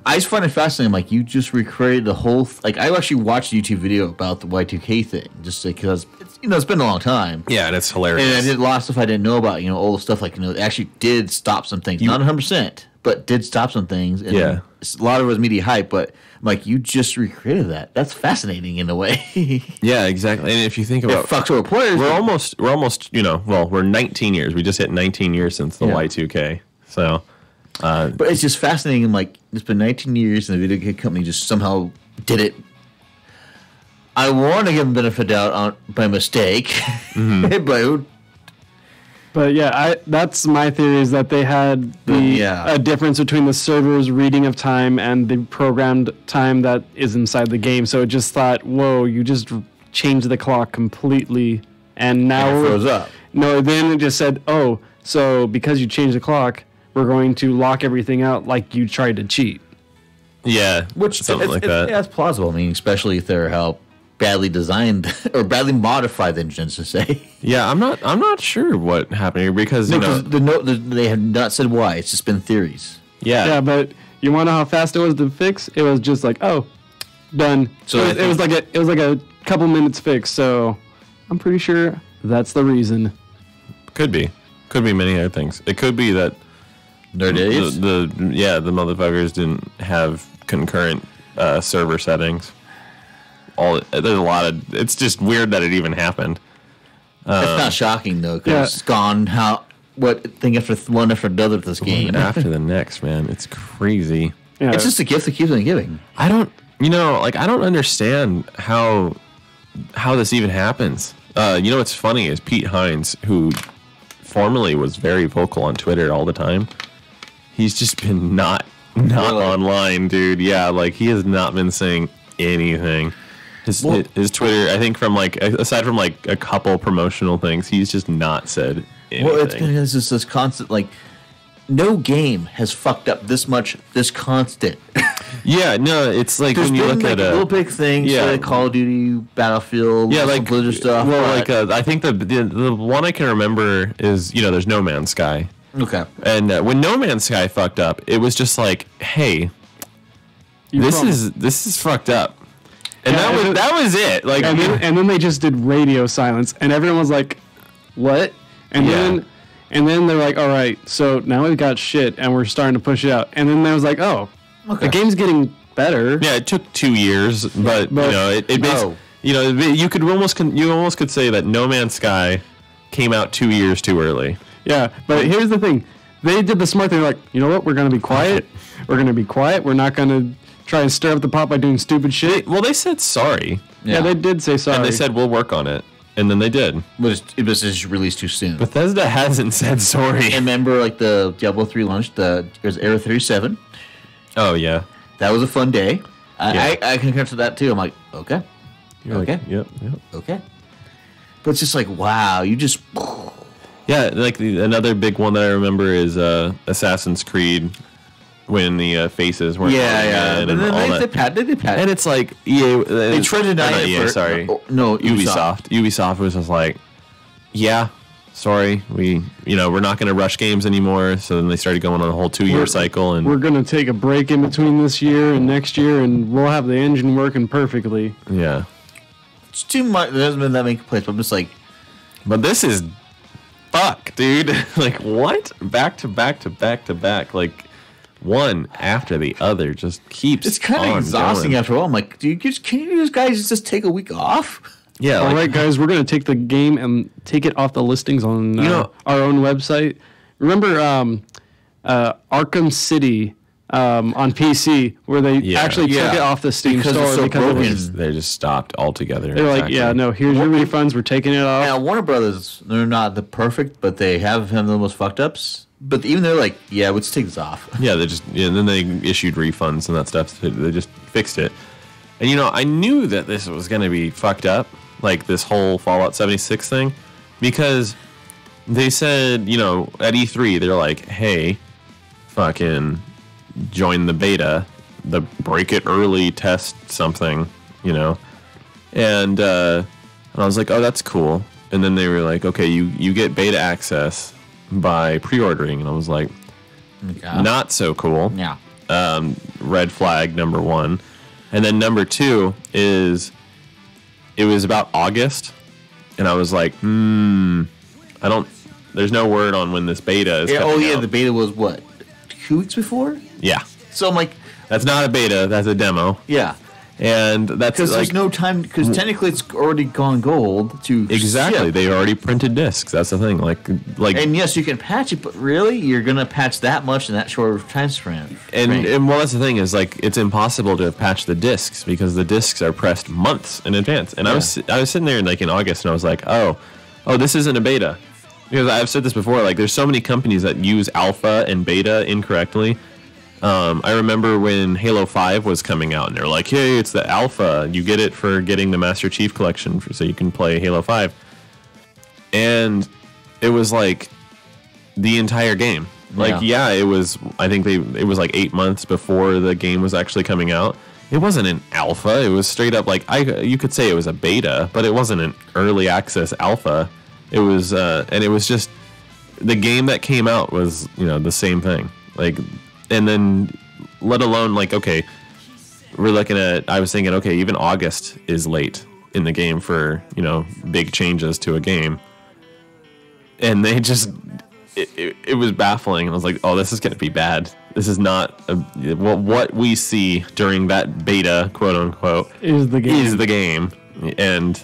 I just find it fascinating. Like, you just recreated the whole. I actually watched a YouTube video about the Y2K thing, just because it's been a long time. Yeah, and it's hilarious. And I did a lot of stuff I didn't know about. All the stuff it actually did stop some things, not 100%, but did stop some things. And Yeah. a lot of it was media hype, but I'm like, you just recreated that. That's fascinating in a way. Yeah, exactly. And if you think about It fucks over players. we're almost we're 19 years. We just hit 19 years since the Y2K. So But it's just fascinating. I'm like, it's been 19 years, and the video game company just somehow did it. I want to give them benefit of the doubt by mistake, But yeah, that's my theory is that they had a difference between the server's reading of time and the programmed time that is inside the game. So it just thought, whoa, you just changed the clock completely, and now it froze up. No, then it just said, oh, so because you changed the clock, we're going to lock everything out like you tried to cheat. yeah, something like that. Yeah, it's plausible. I mean, especially if they're how badly designed or badly modified the engines to say. Yeah, I'm not sure what happened here because they have not said why. It's just been theories. Yeah, but you want to know how fast it was to fix? It was just like, oh, done. So it was like a couple minutes fix. So I'm pretty sure that's the reason. Could be many other things. It could be that Nerd idiots. the motherfuckers didn't have concurrent server settings. There's a lot of. It's just weird that it even happened. It's not shocking though, because it's gone thing after one after another with this game. And after the next, man, it's crazy. Yeah. It's just a gift that keeps on giving. I don't understand how this even happens. What's funny is Pete Hines, who formerly was very vocal on Twitter all the time. He's just been not Really? online, dude. Yeah, like he has not been saying anything. His Twitter, I think, aside from like a couple promotional things, he's just not said anything. Well, it's been this constant, like, no game has fucked up this much, this constant. Yeah, no, it's like There's when you been look at little big things, like Call of Duty, Battlefield, like Blizzard stuff. Well, I think the one I can remember is there's No Man's Sky. Okay. And when No Man's Sky fucked up, it was just like, hey, this is fucked up. And that was it. Like, and then they just did radio silence, and everyone was like, "What?" And then they're like, "All right, so now we've got shit, and we're starting to push it out." And then they was like, "Oh, the game's getting better." Yeah, it took 2 years, but you could almost could say that No Man's Sky came out 2 years too early. Yeah, but here's the thing: they did the smart thing. Like, you know what? We're gonna be quiet. We're gonna be quiet. We're not gonna try and stir up the pot by doing stupid shit. They said sorry. Yeah, they did say sorry. And they said, we'll work on it. And then they did. It was just released too soon. Bethesda hasn't said sorry. And remember, like, the Diablo 3 launch, it was Era 37. Oh, yeah. That was a fun day. I concur to that, too. I'm like, okay. You're okay. Like, yep. Okay. But it's just like, wow, you just... Yeah, like another big one that I remember is Assassin's Creed. When the faces weren't and then they pat. And it's like EA, they tried to deny it. EA, sorry. No, Ubisoft was just like, yeah, sorry, we're not going to rush games anymore. So then they started going on a whole 2-year cycle, and we're going to take a break in between this year and next year, and we'll have the engine working perfectly. Yeah, it's too much. There hasn't been that many complaints, but I'm just like, but this is fuck, dude. Like what? Back to back to back to back, like one after the other, just keeps. It's kind of exhausting after all. I'm like, can you guys just take a week off? Yeah. All right, guys, we're going to take the game and take it off the listings on our own website. Remember Arkham City on PC, where they actually took it off the Steam store because they just stopped altogether. They're like, yeah, no, here's your refunds. We're taking it off. Yeah, Warner Brothers, they're not the perfect, but they have the most fucked ups. But even they're like, yeah, let's take this off. Yeah, and then they issued refunds and that stuff. They just fixed it. And I knew that this was going to be fucked up. Like this whole Fallout 76 thing, because they said, at E3, they're like, hey, fucking join the beta, the break it early test something, and I was like, oh, that's cool. And then they were like, okay, you get beta access by pre-ordering, and I was like, not so cool. Yeah. Red flag number 1, and then number 2 is. It was about August, and I was like, there's no word on when this beta is coming out. The beta was what, 2 weeks before? Yeah. So I'm like, that's not a beta, that's a demo. Yeah. And that's because there's no time, because technically it's already gone gold to exactly ship. They already printed discs. That's the thing. Like, and yes, you can patch it, but really, you're gonna patch that much in that short of time span. And well, that's the thing is like it's impossible to patch the discs because the discs are pressed months in advance. And I was sitting there in August, and I was like, oh, this isn't a beta, because I've said this before. Like, there's so many companies that use alpha and beta incorrectly. I remember when Halo 5 was coming out, and they're like, hey, it's the alpha. You get it for getting the Master Chief Collection so you can play Halo 5. And it was like the entire game. Like, it was, I think it was like 8 months before the game was actually coming out. It wasn't an alpha. It was straight up like, you could say it was a beta, but it wasn't an early access alpha. It was, and it was just, the game that came out was, the same thing. Like, and then, let alone, like, okay, we're looking at, I was thinking, okay, even August is late in the game for, big changes to a game. And they just, it was baffling. I was like, oh, this is going to be bad. This is not, what we see during that beta, quote unquote, is the game. And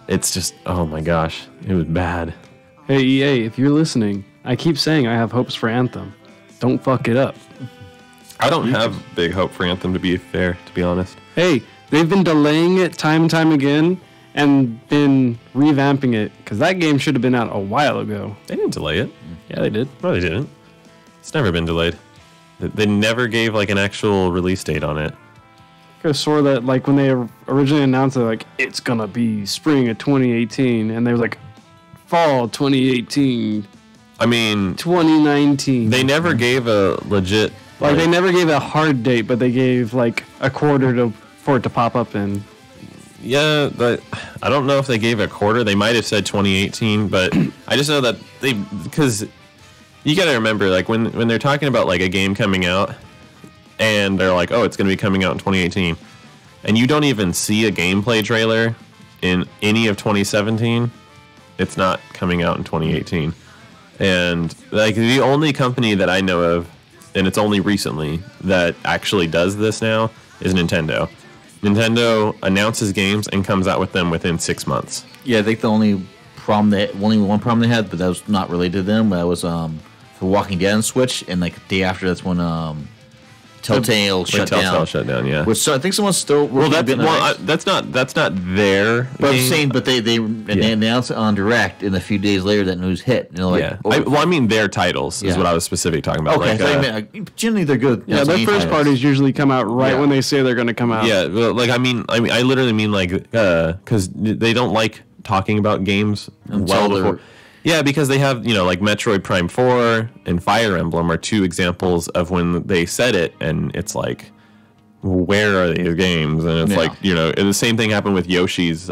it's just, oh my gosh, it was bad. Hey, EA, if you're listening, I keep saying I have hopes for Anthem. Don't fuck it up. I don't have big hope for Anthem, to be fair, to be honest. Hey, they've been delaying it time and time again and been revamping it, because that game should have been out a while ago. They didn't delay it. Yeah, they did. No, they didn't. It's never been delayed. They never gave, like, an actual release date on it. I could have swore that, like, when they originally announced it, like, it's going to be spring of 2018, and they were like, fall 2018. I mean, 2019. They never gave a legit. Like, they never gave a hard date, but they gave like a quarter for it to pop up in. Yeah, but I don't know if they gave a quarter. They might have said 2018, but I just know that because you got to remember, like, when they're talking about like a game coming out, and they're like, oh, it's going to be coming out in 2018, and you don't even see a gameplay trailer in any of 2017, it's not coming out in 2018. And like the only company that I know of, and it's only recently, that actually does this now is Nintendo. Nintendo announces games and comes out with them within 6 months. Yeah, I think the only one problem they had, but that was not related to them. That was for Walking Dead on Switch, and like the day after, that's when Telltale shut down. Telltale shut down, yeah. Which I think someone's still working. That's not their. But I'm saying, but they announced it on Direct, and a few days later that news hit. And like, yeah. I mean their titles is what I was specifically talking about. Okay, like, so generally they're good. Yeah, their first parties usually come out when they say they're going to come out. Yeah, well, like I literally mean like because they don't like talking about games well before. Yeah, because they have, like Metroid Prime 4 and Fire Emblem are two examples of when they said it, and it's like, where are these games? And it's like, and the same thing happened with Yoshi's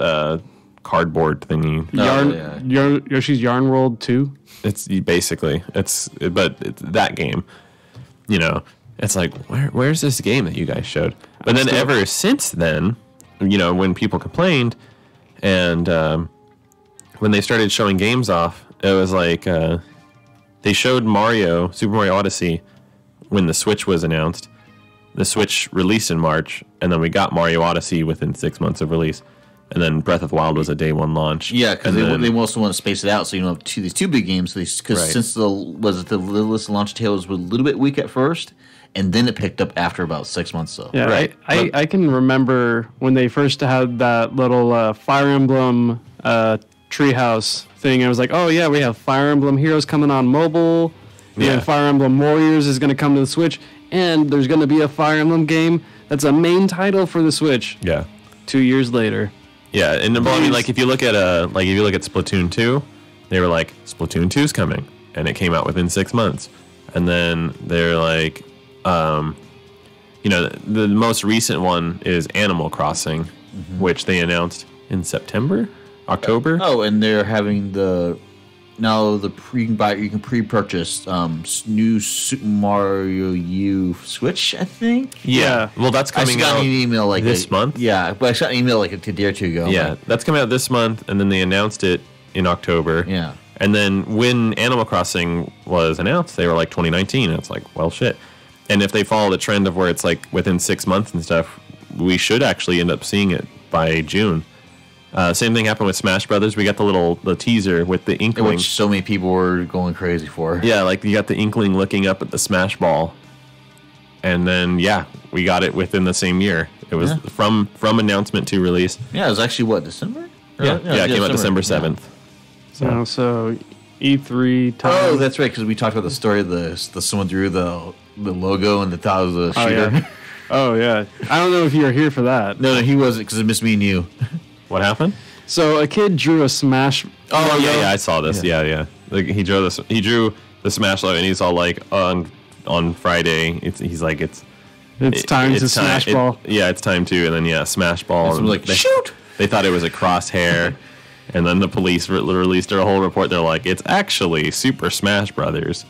cardboard thingy. Yoshi's Yarn World 2. It's basically it's that game. You know, it's like where's this game that you guys showed? But then ever since then, you know, when people complained and when they started showing games off, it was like they showed Super Mario Odyssey when the Switch was announced. The Switch released in March, and then we got Mario Odyssey within 6 months of release. And then Breath of the Wild was a day one launch. Yeah, because they also want to space it out, so you know these two big games. Because since the Littlest launch tale was a little bit weak at first, and then it picked up after about 6 months. So yeah, right. I can remember when they first had that little Fire Emblem treehouse thing. I was like, oh yeah, we have Fire Emblem Heroes coming on mobile. Yeah. And Fire Emblem Warriors is going to come to the Switch, and there's going to be a Fire Emblem game that's a main title for the Switch. Yeah. 2 years later. Yeah, and I mean, like if you look at Splatoon 2, they were like Splatoon 2's coming, and it came out within 6 months, and then they're like, you know, the most recent one is Animal Crossing, which they announced in October. Oh, and they're having you can pre-purchase new Super Mario U Switch, I think. Yeah. Well, that's coming out an email like this month. Yeah, but I got an email like a day or two ago. Yeah, that's coming out this month, and then they announced it in October. Yeah. And then when Animal Crossing was announced, they were like 2019. And it's like, well, shit. And if they follow the trend of where it's like within 6 months and stuff, we should actually end up seeing it by June. Same thing happened with Smash Brothers. We got the teaser with the Inkling, which so many people were going crazy for. Yeah, like you got the Inkling looking up at the Smash Ball, and then we got it within the same year. It was from announcement to release. Yeah, it was actually December. It came out December 7th. Yeah. So E3 time. Oh, that's right, because we talked about the story of the someone drew the logo and they thought it was a shooter. Yeah. Oh yeah, I don't know if you were here for that. No, he wasn't because it missed me and you. What happened? So a kid drew a Smash. Oh yeah, I saw this. Yeah. Like he drew the Smash logo, and he's all like on Friday. He's like it's time to Smash Ball. It's time to, and then Smash Ball. And like shoot. They thought it was a crosshair, and then the police released their whole report. They're like, it's actually Super Smash Brothers.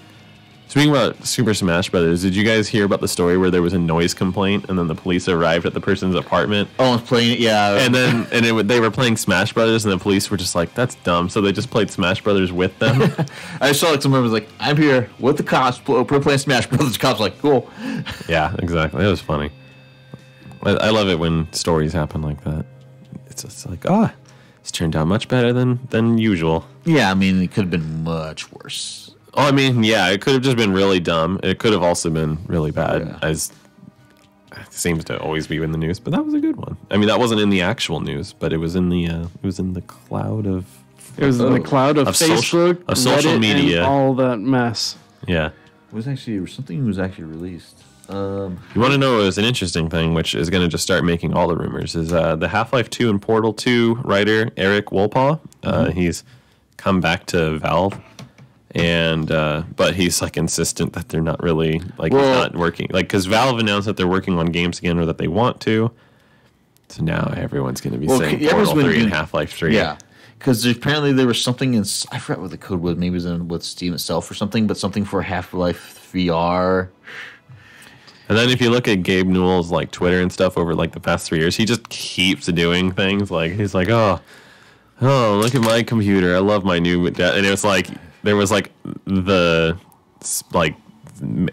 Speaking about Super Smash Brothers, did you guys hear about the story where there was a noise complaint and then the police arrived at the person's apartment? Oh, I was playing it, yeah. And then they were playing Smash Brothers and the police were just like, that's dumb. So they just played Smash Brothers with them. I saw like someone was like, I'm here with the cops. We're playing Smash Brothers. The cops like, cool. Yeah, exactly. It was funny. I love it when stories happen like that. It's just like, it's turned out much better than usual. Yeah, I mean, it could have been much worse. Oh, I mean, yeah, it could have just been really dumb. It could have also been really bad, as it seems to always be in the news. But that was a good one. I mean, that wasn't in the actual news, but it was in the cloud of. It was in the cloud of Facebook, of social Reddit, media, and all that mess. Yeah, it was actually something was actually released. You want to know what was an interesting thing, which is going to just start making all the rumors, is the Half-Life 2 and Portal 2 writer Eric Wolpaw. He's come back to Valve. And but he's like insistent that they're not really it's not working, like, because Valve announced that they're working on games again, or that they want to. So now everyone's going to be saying Portal 3 and Half-Life 3. Yeah, because apparently there was something in, I forgot what the code was. Maybe it was with Steam itself or something, but something for Half-Life VR. And then if you look at Gabe Newell's like Twitter and stuff over like the past 3 years, he just keeps doing things. Like he's like, oh, look at my computer. I love my new, and it was like. There was like the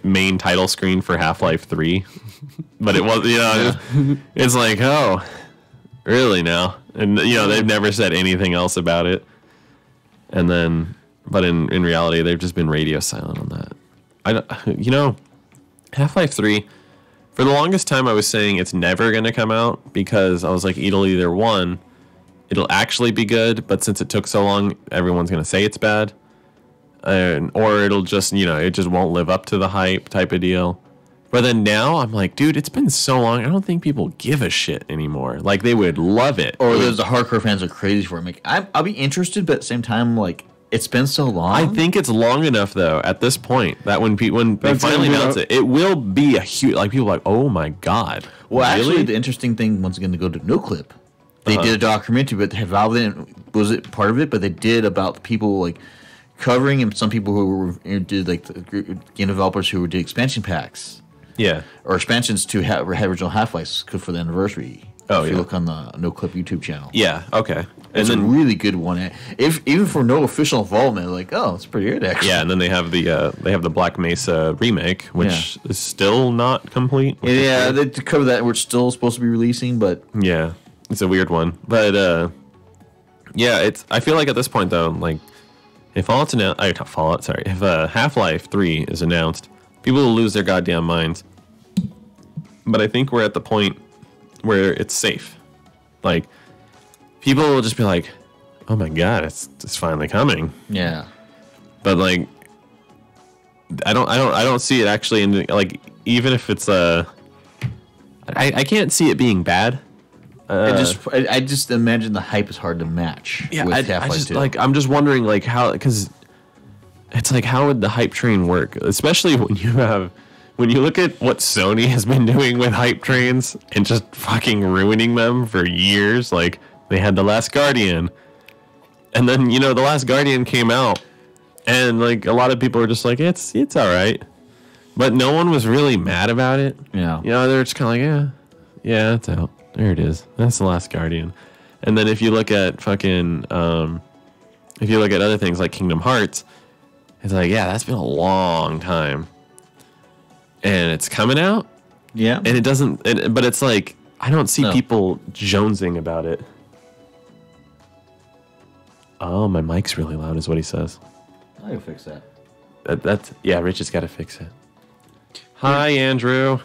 main title screen for Half-Life 3, but it was it's like, oh, really now? And they've never said anything else about it. And then, but in reality, they've just been radio silent on that. Half-Life 3. For the longest time, I was saying it's never going to come out because I was like, it'll actually be good, but since it took so long, everyone's going to say it's bad. Or it'll just, it just won't live up to the hype type of deal. But then now I'm like, dude, it's been so long. I don't think people give a shit anymore. Like, they would love it. Or there's the hardcore fans are crazy for it. Like, I'll be interested, but at the same time, like, it's been so long. I think it's long enough, though, at this point, that when they finally announce it will be a huge, like, people are like, oh my God. Well, really? actually, the interesting thing, once again, to go to No Clip. They did a documentary, but Valve was it part of it? But they did about the people like covering and some people who did like the game developers who did expansion packs. Yeah. Or expansions to original Half-Life for the anniversary. Oh, if yeah. you look on the No Clip YouTube channel. Yeah, okay. It's a really good one. Even for no official involvement, like, oh, it's pretty good, actually. Yeah, and then they have the Black Mesa remake, which is still not complete. Yeah, they cover that. We're still supposed to be releasing, but... Yeah, it's a weird one. But, yeah, I feel like at this point, though, like, if if Half-Life 3 is announced, people will lose their goddamn minds. But I think we're at the point where it's safe. Like, people will just be like, "Oh my god, it's finally coming." Yeah. But like, I don't see it actually in, like, even if it's I can't see it being bad. I just imagine the hype is hard to match. Yeah, with I Half-Life just 2. like, I'm just wondering like how, because it's like, how would the hype train work, especially when you look at what Sony has been doing with hype trains and just fucking ruining them for years. Like, they had The Last Guardian, and then, The Last Guardian came out, and like a lot of people were just like, it's all right, but no one was really mad about it. Yeah. They're just kind of like, yeah, it's out. There it is. That's The Last Guardian. And then if you look at fucking, if you look at other things like Kingdom Hearts, it's like, yeah, that's been a long time. And it's coming out. Yeah. And it doesn't, but it's like, I don't see people jonesing about it. Oh, my mic's really loud is what he says. I can fix that. Yeah, Rich has got to fix it. Hi, Andrew.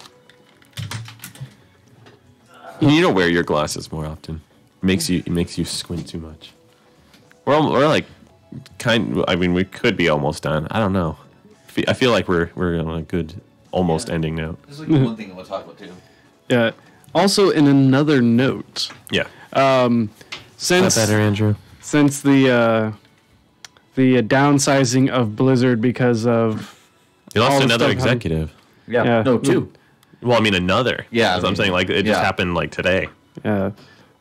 You need to wear your glasses more often. It makes you squint too much. We're like, we could be almost done. I don't know. I feel like we're on a good almost ending note. This is like the one thing I want to talk about too. Yeah. Also, in another note, Yeah. since better, Andrew? Since the downsizing of Blizzard because of You lost all the another stuff executive. Yeah. No, two. Well, I mean another. Yeah, That's what I'm saying. Like, it just happened like today. Yeah,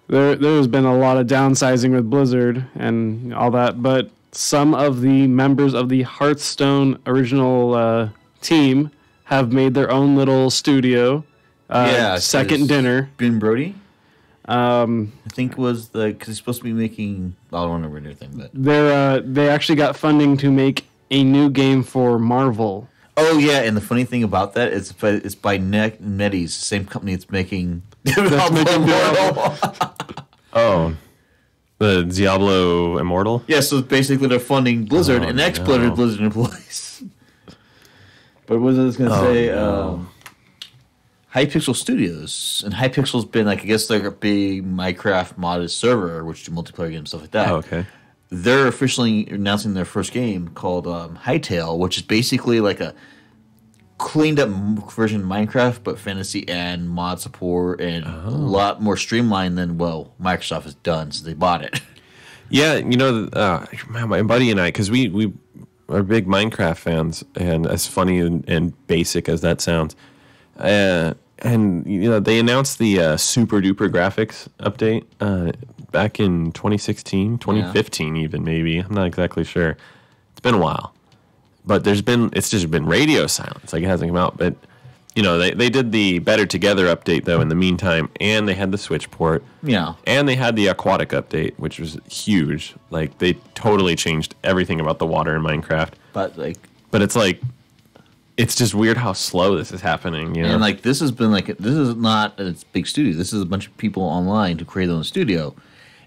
there's been a lot of downsizing with Blizzard and all that, but some of the members of the Hearthstone original team have made their own little studio. Second Dinner. Ben Brody. I think was because he's supposed to be making. I don't remember anything, but they actually got funding to make a new game for Marvel. Oh yeah, and the funny thing about that is it's by NetEase, the same company that's making Diablo. Oh, the Diablo Immortal? Yeah, so basically they're funding Blizzard and exploited Blizzard employees. But what was I going to say? No. Hypixel Studios. And Hypixel's been, like, I guess they're a big Minecraft modded server, which do multiplayer games and stuff like that. Oh, okay. They're officially announcing their first game called Hytale, which is basically like a cleaned up version of Minecraft, but fantasy and mod support and a lot more streamlined than, Microsoft has done since they bought it. Yeah, my buddy and I, because we are big Minecraft fans, and as funny and basic as that sounds, and they announced the super duper graphics update back in 2016, 2015 even, maybe. I'm not exactly sure. It's been a while. But it's just been radio silence. Like, it hasn't come out. But, they did the Better Together update, though, in the meantime. And they had the Switch port. Yeah. And they had the Aquatic update, which was huge. Like, they totally changed everything about the water in Minecraft. But it's like, it's just weird how slow this is happening, And, this has been, this is not a big studio. This is a bunch of people online who create their own studio.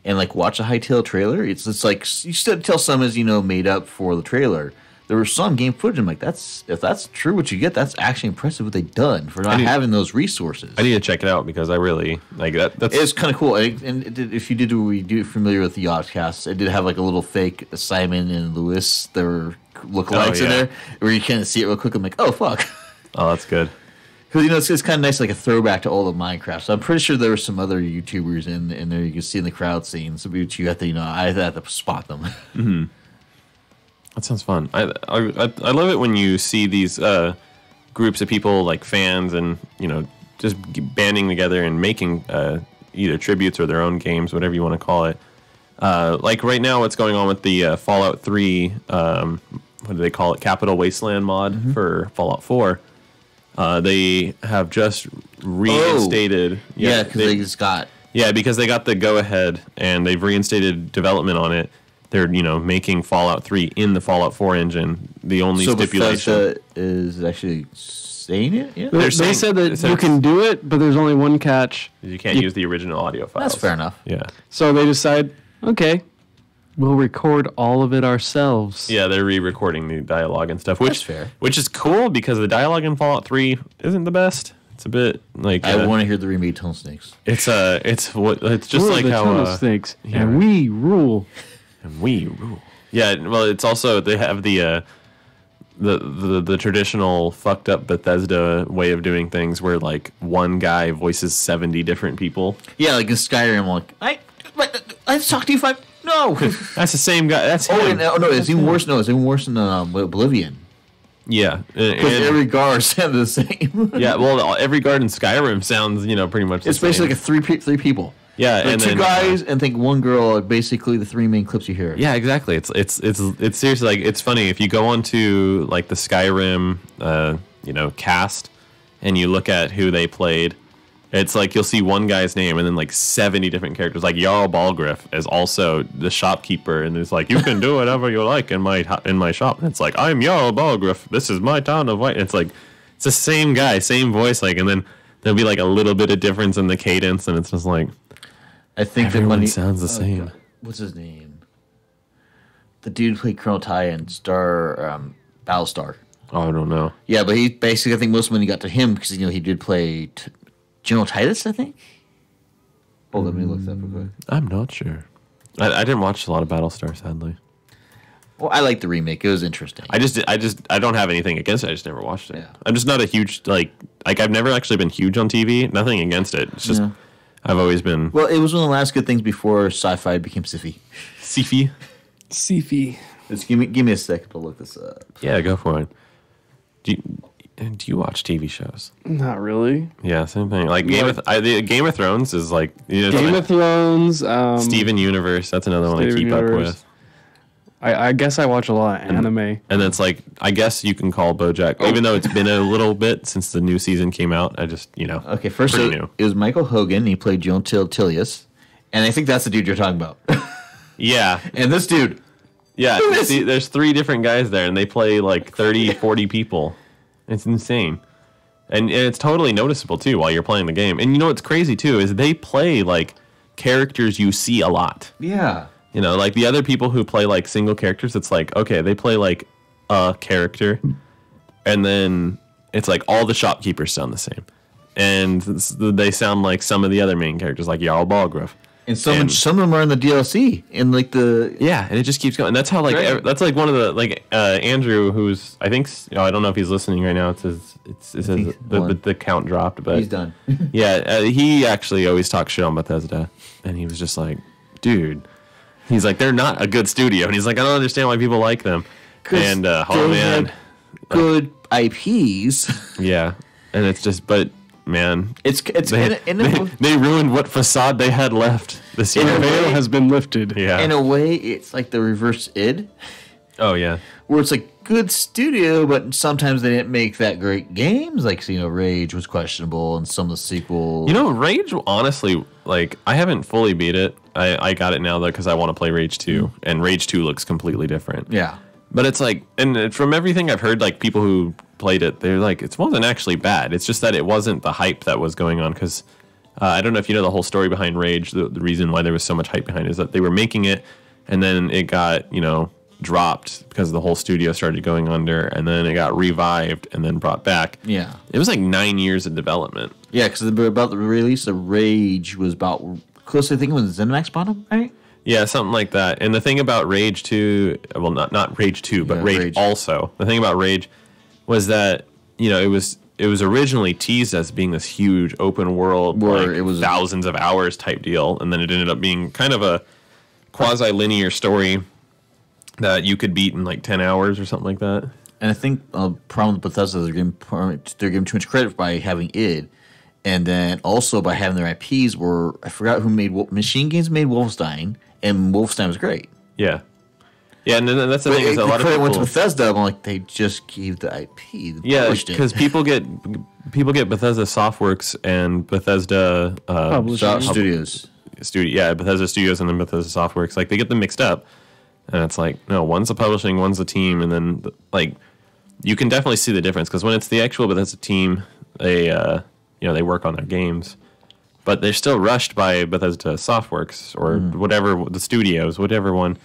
And, watch a Hytale trailer. It's like, you still tell some is, made up for the trailer. There was some game footage. I'm like, if that's true, what you get, that's actually impressive what they've done for not having those resources. I need to check it out because I really like that. It's kind of cool. And if you did familiar with the Yachtcast, it did have a little fake Simon and Lewis. There were lookalikes in there where you can't see it real quick. I'm like, oh fuck. Oh, that's good. Because it's kind of nice, like a throwback to all of Minecraft. So I'm pretty sure there were some other YouTubers in there you can see in the crowd scenes. So you have to, I had to spot them. Mm-hmm. That sounds fun. I love it when you see these groups of people, like fans, and just banding together and making either tributes or their own games, whatever you want to call it. Like right now, what's going on with the Fallout 3, what do they call it? Capital Wasteland mod for Fallout 4. They have just reinstated. Yeah, because they just got. Yeah, because they got the go-ahead and they've reinstated development on it. They're, making Fallout 3 in the Fallout 4 engine. The only stipulation Bethesda is actually saying it. Yeah, They said that you can do it, but there's only one catch. You can't use the original audio files. that's fair enough. Yeah. So they decide, okay, we'll record all of it ourselves. Yeah, they're re-recording the dialogue and stuff, That's fair. Which is cool because the dialogue in Fallout 3 isn't the best. It's a bit like I want to hear the remade Tunnel Snakes. It's just We're like the how Tunnel Snakes, yeah. and we rule. And we rule. Yeah, well, it's also they have the traditional fucked up Bethesda way of doing things, where like one guy voices 70 different people. Yeah, like in Skyrim, like I talked to you five. No, That's the same guy. That's him. no, it's even worse. No, it's even worse than Oblivion. Yeah, Because every guard sounds the same. yeah. Well, every guard in Skyrim sounds pretty much. It's basically like three people. Yeah, like and two then, guys and think one girl are basically the three main clips you hear. Yeah, exactly. It's seriously like it's funny if you go onto like the Skyrim cast and you look at who they played. It's like you'll see one guy's name and then like 70 different characters. Like Jarl Balgriff is also the shopkeeper, and it's like you can do whatever you like in my shop. And it's like I'm Jarl Balgriff. This is my town of White. It's like it's the same guy, same voice, like, and then there'll be like a little bit of difference in the cadence, and it's just like I think everyone sounds the same. What's his name? The dude who played Colonel Ty in Battlestar. Oh, I don't know. Yeah, but he basically, I think most of the money got to him because he did play General Titus, I think. Hold on, let me look that up real quick. I'm not sure. I didn't watch a lot of Battlestar, sadly. Well, I like the remake. It was interesting. I don't have anything against it. I just never watched it. Yeah. I'm just not a huge like I've never actually been huge on TV. Nothing against it. It's just I've always been. Well, it was one of the last good things before sci-fi became sci-fi. Sci-fi. Sci-fi. Just give me a second to look this up. Yeah, go for it. Do you watch TV shows? Not really. Yeah, same thing. Like Game of Thrones is like Game of Thrones. Steven Universe. That's another one I keep up with. I guess I watch a lot of anime. And it's like I guess you can call BoJack, even though it's been a little bit since the new season came out. I just Okay, first it was Michael Hogan. He played Joan Tilius, and I think that's the dude you're talking about. Yeah, and this dude. Yeah, see, there's 3 different guys there, and they play like 30, 40 people. It's insane. And it's totally noticeable, too, while you're playing the game. And what's crazy, too, is they play, like, characters you see a lot. Yeah. Like the other people who play, like, single characters, it's like, okay, they play, like, a character. And then it's like all the shopkeepers sound the same. And they sound like some of the other main characters, like Jarl Balgriff. And some of them are in the DLC, and like the and it just keeps going. And that's how that's like one of the Andrew, who's I think I don't know if he's listening right now. It says the count dropped, but he's done. He actually always talks shit on Bethesda, and he was just like, dude, he's like they're not a good studio, and he's like I don't understand why people like them. And oh man, good IPs. Yeah, and it's just man, they ruined what facade they had left this year. The veil has been lifted. Yeah, in a way, it's like the reverse id. Oh yeah, where it's like good studio, but sometimes they didn't make that great games. Like Rage was questionable, and some of the sequels. Rage honestly, like I haven't fully beat it. I got it now though because I want to play Rage 2, and Rage 2 looks completely different. Yeah, but it's like, and from everything I've heard, like people who played it, they're like, it wasn't actually bad. It's just that it wasn't the hype that was going on because I don't know if you know the whole story behind Rage. The reason why there was so much hype behind it is that they were making it and then it got, dropped because the whole studio started going under, and then it got revived and then brought back. Yeah. It was like 9 years of development. Yeah, because about the release of Rage was about close to, I think it was ZeniMax bottom, right? Yeah, something like that. And the thing about Rage 2, well, not Rage 2, but Rage also. The thing about Rage was that it was originally teased as being this huge open world, where it was thousands of hours type deal, and then it ended up being kind of a quasi linear story that you could beat in like 10 hours or something like that. And I think problem with Bethesda, they're giving too much credit by having id, And then also by having their IPs were, I forgot who made, Machine Games made Wolfenstein, and Wolfenstein was great. Yeah. Yeah, and then that's the thing is a lot of people went to Bethesda. I'm like, they just gave the IP. Yeah, because people get Bethesda Softworks and Bethesda Studios. Bethesda Studios and then Bethesda Softworks. Like they get them mixed up, and it's like no, one's the publishing, one's the team, and then like you can definitely see the difference because when it's the actual Bethesda team, they they work on their games, but they're still rushed by Bethesda Softworks or whatever the studios, whatever one.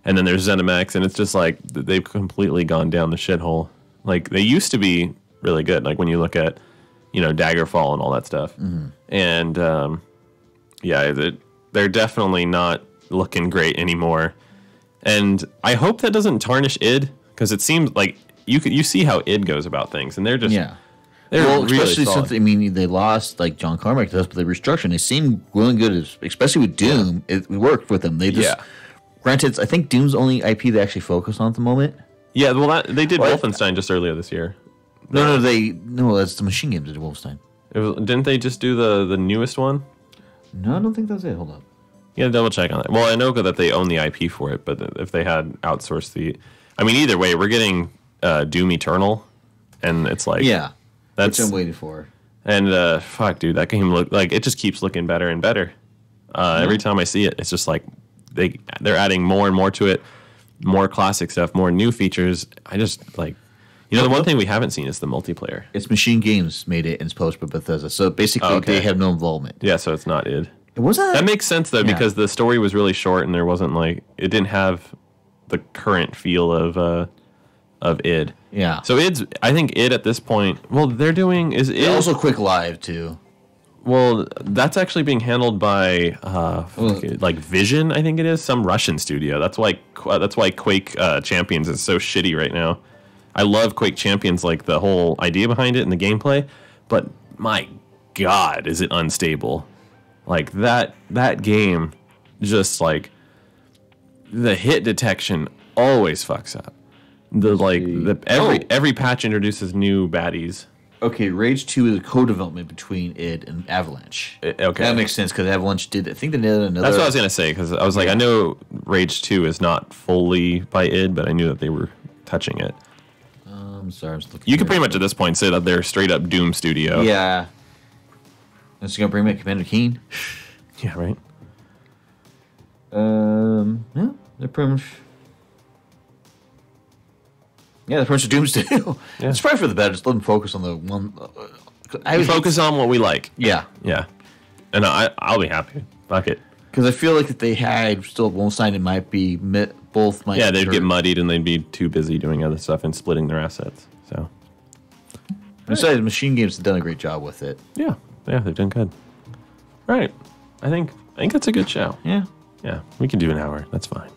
And then there's ZeniMax, and it's just like they've completely gone down the shithole. Like they used to be really good, like when you look at, Daggerfall and all that stuff. And they're definitely not looking great anymore. And I hope that doesn't tarnish id, because it seems like you see how id goes about things, and they're just They're really especially solid. since they lost like John Carmack to us, but they restructured. They seem really good, especially with Doom. Yeah. It worked with them. They just. Yeah. Granted, I think Doom's the only IP they actually focus on at the moment. Yeah, well, they did Wolfenstein just earlier this year. No, that's the Machine Games that did Wolfenstein. Didn't they just do the newest one? No, I don't think that's it. Hold up. You gotta double check on that. Well, I know that they own the IP for it, but if they had outsourced either way, we're getting Doom Eternal, and it's like that's what I'm waiting for. And fuck, dude, that game it just keeps looking better and better. Every time I see it, it's just like. They're adding more and more to it, more classic stuff, more new features. I just the one thing we haven't seen is the multiplayer. It's Machine Games made it and it's published by Bethesda, so basically they have no involvement. Yeah, so it's not id. That makes sense though because the story was really short and there wasn't it didn't have the current feel of id. Yeah. So I think id at this point. Well, they're doing is id also Quick Live too. Well, that's actually being handled by Vision, I think it is, some Russian studio. That's why Quake Champions is so shitty right now. I love Quake Champions, like the whole idea behind it and the gameplay, but my God, is it unstable? Like that game, just like the hit detection always fucks up. Every patch introduces new baddies. Okay, Rage 2 is a co-development between id and Avalanche. Okay. That makes sense, because Avalanche did, I think they did another... That's what I was going to say, because I was I know Rage 2 is not fully by id, but I knew that they were touching it. I'm sorry, I'm just looking... You can pretty much at this point say that they're straight up Doom Studio. Yeah. That's going to bring back Commander Keen. Yeah, right? Yeah, they're pretty much... Yeah, the Prince of Doom Studio. Yeah. It's probably for the better. Just let them focus on the one. Focus on what we like. Yeah. Yeah. And I'll be happy. Fuck it. Because I feel like if they had still Wolfenstein, it might be both. Yeah, they'd get muddied and they'd be too busy doing other stuff and splitting their assets. So. Besides, Machine Games have done a great job with it. Yeah. Yeah, they've done good. All right. I think that's a good show. Yeah. Yeah. We can do an hour. That's fine.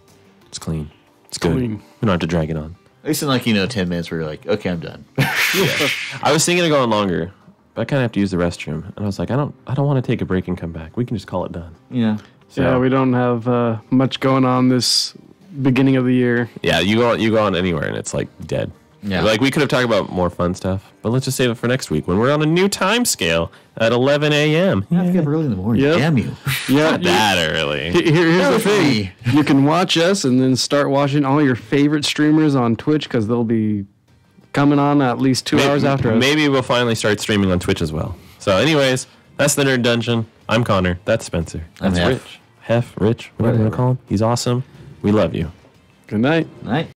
It's clean. It's good. We don't have to drag it on. At least in 10 minutes where you're like, okay, I'm done. Yeah. I was thinking of going longer, but I kind of have to use the restroom, and I was like, I don't want to take a break and come back. We can just call it done. Yeah. So, yeah, we don't have much going on this beginning of the year. Yeah, you go on anywhere and it's dead. Yeah. We could have talked about more fun stuff, but let's just save it for next week when we're on a new time scale at 11 a.m. You have to get up early in the morning. Yep. Damn you. Yeah, not that early. Here's the thing. You can watch us and then start watching all your favorite streamers on Twitch because they'll be coming on at least 2 hours after us. Maybe we'll finally start streaming on Twitch as well. So anyways, that's the Nerd Dungeon. I'm Connor. That's Spencer. That's I'm Rich. Rich, whatever you want to call him. He's awesome. We love you. Good night. Night.